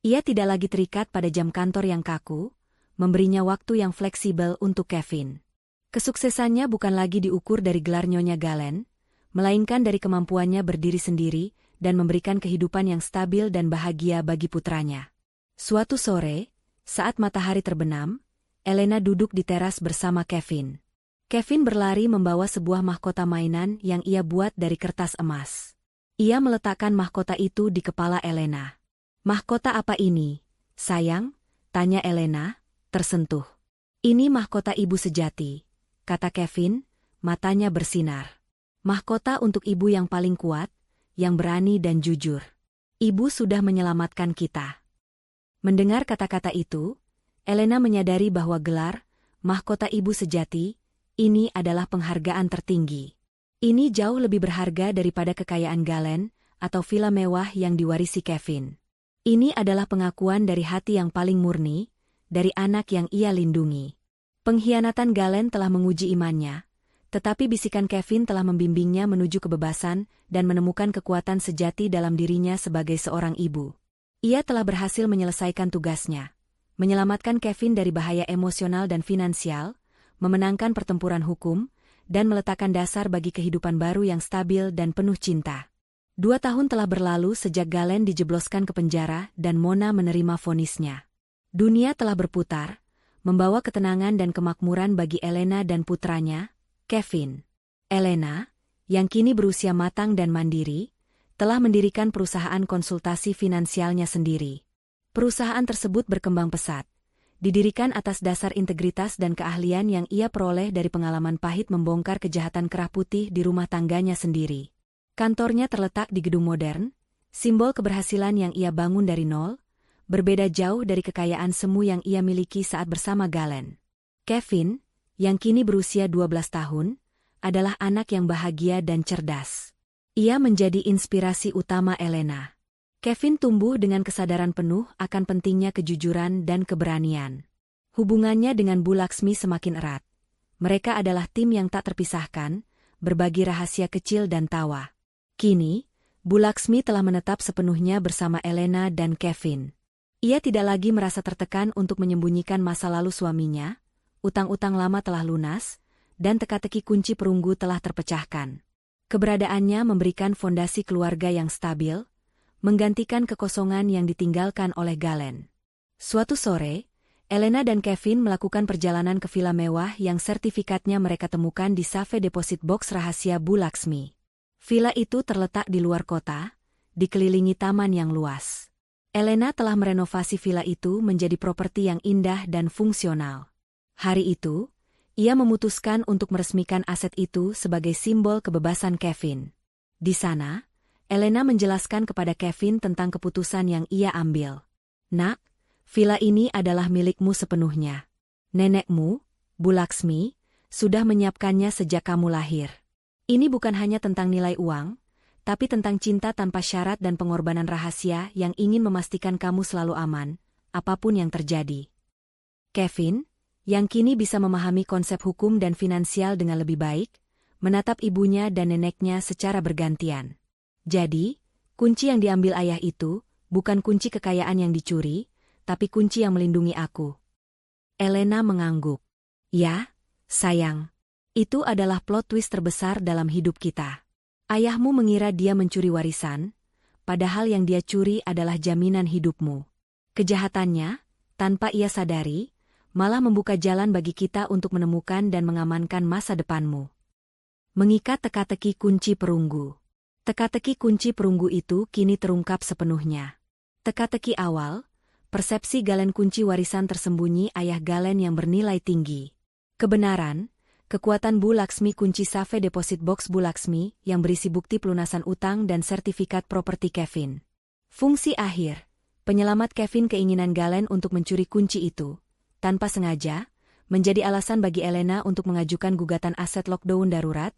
Ia tidak lagi terikat pada jam kantor yang kaku, memberinya waktu yang fleksibel untuk Kevin. Kesuksesannya bukan lagi diukur dari gelar Nyonya Galen, melainkan dari kemampuannya berdiri sendiri dan memberikan kehidupan yang stabil dan bahagia bagi putranya. Suatu sore, saat matahari terbenam, Elena duduk di teras bersama Kevin. Kevin berlari membawa sebuah mahkota mainan yang ia buat dari kertas emas. Ia meletakkan mahkota itu di kepala Elena. Mahkota apa ini, sayang? Tanya Elena, tersentuh. Ini mahkota ibu sejati, kata Kevin, matanya bersinar. Mahkota untuk ibu yang paling kuat, yang berani dan jujur. Ibu sudah menyelamatkan kita. Mendengar kata-kata itu, Elena menyadari bahwa gelar, mahkota ibu sejati, ini adalah penghargaan tertinggi. Ini jauh lebih berharga daripada kekayaan Galen atau villa mewah yang diwarisi Kevin. Ini adalah pengakuan dari hati yang paling murni, dari anak yang ia lindungi. Pengkhianatan Galen telah menguji imannya, tetapi bisikan Kevin telah membimbingnya menuju kebebasan dan menemukan kekuatan sejati dalam dirinya sebagai seorang ibu. Ia telah berhasil menyelesaikan tugasnya, menyelamatkan Kevin dari bahaya emosional dan finansial, memenangkan pertempuran hukum, dan meletakkan dasar bagi kehidupan baru yang stabil dan penuh cinta. 2 tahun telah berlalu sejak Galen dijebloskan ke penjara dan Mona menerima vonisnya. Dunia telah berputar, membawa ketenangan dan kemakmuran bagi Elena dan putranya, Kevin. Elena, yang kini berusia matang dan mandiri, telah mendirikan perusahaan konsultasi finansialnya sendiri. Perusahaan tersebut berkembang pesat, Didirikan atas dasar integritas dan keahlian yang ia peroleh dari pengalaman pahit membongkar kejahatan kerah putih di rumah tangganya sendiri. Kantornya terletak di gedung modern, simbol keberhasilan yang ia bangun dari nol, berbeda jauh dari kekayaan semu yang ia miliki saat bersama Galen. Kevin, yang kini berusia 12 tahun, adalah anak yang bahagia dan cerdas. Ia menjadi inspirasi utama Elena. Kevin tumbuh dengan kesadaran penuh akan pentingnya kejujuran dan keberanian. Hubungannya dengan Bu Laksmi semakin erat. Mereka adalah tim yang tak terpisahkan, berbagi rahasia kecil dan tawa. Kini, Bu Laksmi telah menetap sepenuhnya bersama Elena dan Kevin. Ia tidak lagi merasa tertekan untuk menyembunyikan masa lalu suaminya, utang-utang lama telah lunas, dan teka-teki kunci perunggu telah terpecahkan. Keberadaannya memberikan fondasi keluarga yang stabil, menggantikan kekosongan yang ditinggalkan oleh Galen. Suatu sore, Elena dan Kevin melakukan perjalanan ke villa mewah yang sertifikatnya mereka temukan di Safe Deposit Box rahasia Bu Laksmi. Villa itu terletak di luar kota, dikelilingi taman yang luas. Elena telah merenovasi villa itu menjadi properti yang indah dan fungsional. Hari itu, ia memutuskan untuk meresmikan aset itu sebagai simbol kebebasan Kevin. Di sana, Elena menjelaskan kepada Kevin tentang keputusan yang ia ambil. "Nak, villa ini adalah milikmu sepenuhnya. Nenekmu, Bu Laksmi, sudah menyiapkannya sejak kamu lahir. Ini bukan hanya tentang nilai uang, tapi tentang cinta tanpa syarat dan pengorbanan rahasia yang ingin memastikan kamu selalu aman, apapun yang terjadi." Kevin, yang kini bisa memahami konsep hukum dan finansial dengan lebih baik, menatap ibunya dan neneknya secara bergantian. "Jadi, kunci yang diambil ayah itu bukan kunci kekayaan yang dicuri, tapi kunci yang melindungi aku." Elena mengangguk. "Ya, sayang. Itu adalah plot twist terbesar dalam hidup kita. Ayahmu mengira dia mencuri warisan, padahal yang dia curi adalah jaminan hidupmu. Kejahatannya, tanpa ia sadari, malah membuka jalan bagi kita untuk menemukan dan mengamankan masa depanmu." Mengikat teka-teki kunci perunggu. Teka-teki kunci perunggu itu kini terungkap sepenuhnya. Teka-teki awal, persepsi Galen kunci warisan tersembunyi ayah Galen yang bernilai tinggi. Kebenaran, kekuatan Bu Laksmi kunci Safe Deposit Box Bu Laksmi yang berisi bukti pelunasan utang dan sertifikat properti Kevin. Fungsi akhir, penyelamat Kevin keinginan Galen untuk mencuri kunci itu, tanpa sengaja, menjadi alasan bagi Elena untuk mengajukan gugatan aset lockdown darurat,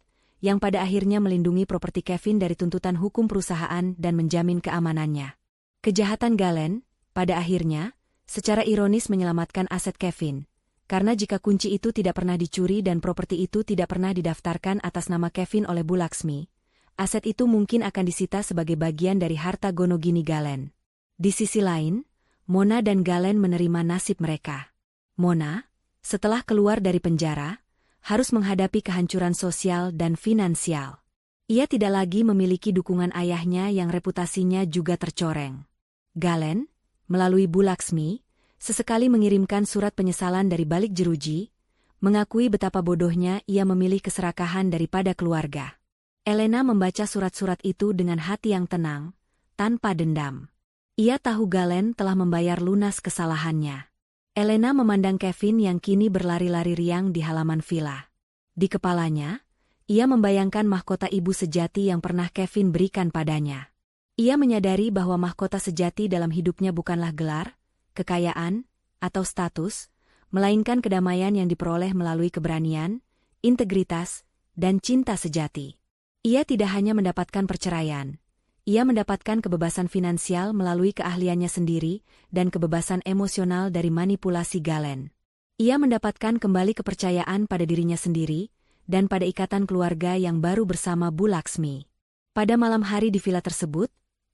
yang pada akhirnya melindungi properti Kevin dari tuntutan hukum perusahaan dan menjamin keamanannya. Kejahatan Galen, pada akhirnya, secara ironis menyelamatkan aset Kevin, karena jika kunci itu tidak pernah dicuri dan properti itu tidak pernah didaftarkan atas nama Kevin oleh Bu Laksmi, aset itu mungkin akan disita sebagai bagian dari harta gono gini Galen. Di sisi lain, Mona dan Galen menerima nasib mereka. Mona, setelah keluar dari penjara, harus menghadapi kehancuran sosial dan finansial. Ia tidak lagi memiliki dukungan ayahnya yang reputasinya juga tercoreng. Galen, melalui Bu Laksmi, sesekali mengirimkan surat penyesalan dari balik jeruji, mengakui betapa bodohnya ia memilih keserakahan daripada keluarga. Elena membaca surat-surat itu dengan hati yang tenang, tanpa dendam. Ia tahu Galen telah membayar lunas kesalahannya. Elena memandang Kevin yang kini berlari-lari riang di halaman villa. Di kepalanya, ia membayangkan mahkota ibu sejati yang pernah Kevin berikan padanya. Ia menyadari bahwa mahkota sejati dalam hidupnya bukanlah gelar, kekayaan, atau status, melainkan kedamaian yang diperoleh melalui keberanian, integritas, dan cinta sejati. Ia tidak hanya mendapatkan perceraian, ia mendapatkan kebebasan finansial melalui keahliannya sendiri dan kebebasan emosional dari manipulasi Galen. Ia mendapatkan kembali kepercayaan pada dirinya sendiri dan pada ikatan keluarga yang baru bersama Bu Laksmi. Pada malam hari di villa tersebut,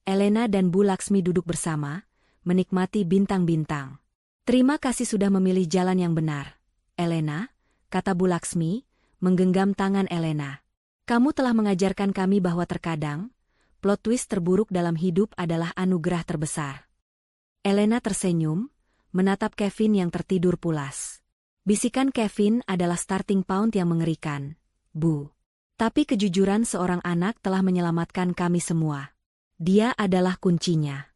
Elena dan Bu Laksmi duduk bersama, menikmati bintang-bintang. "Terima kasih sudah memilih jalan yang benar, Elena," kata Bu Laksmi, menggenggam tangan Elena. "Kamu telah mengajarkan kami bahwa terkadang, plot twist terburuk dalam hidup adalah anugerah terbesar." Elena tersenyum, menatap Kevin yang tertidur pulas. Bisikan Kevin adalah starting point yang mengerikan, "Bu. Tapi kejujuran seorang anak telah menyelamatkan kami semua. Dia adalah kuncinya."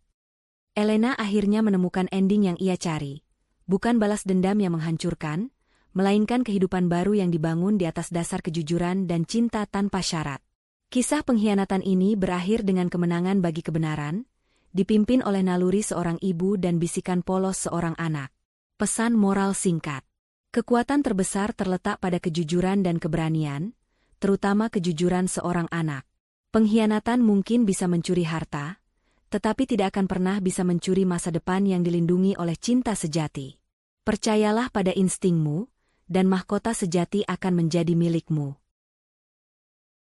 Elena akhirnya menemukan ending yang ia cari, bukan balas dendam yang menghancurkan, melainkan kehidupan baru yang dibangun di atas dasar kejujuran dan cinta tanpa syarat. Kisah pengkhianatan ini berakhir dengan kemenangan bagi kebenaran, dipimpin oleh naluri seorang ibu dan bisikan polos seorang anak. Pesan moral singkat. Kekuatan terbesar terletak pada kejujuran dan keberanian, terutama kejujuran seorang anak. Pengkhianatan mungkin bisa mencuri harta, tetapi tidak akan pernah bisa mencuri masa depan yang dilindungi oleh cinta sejati. Percayalah pada instingmu, dan mahkota sejati akan menjadi milikmu.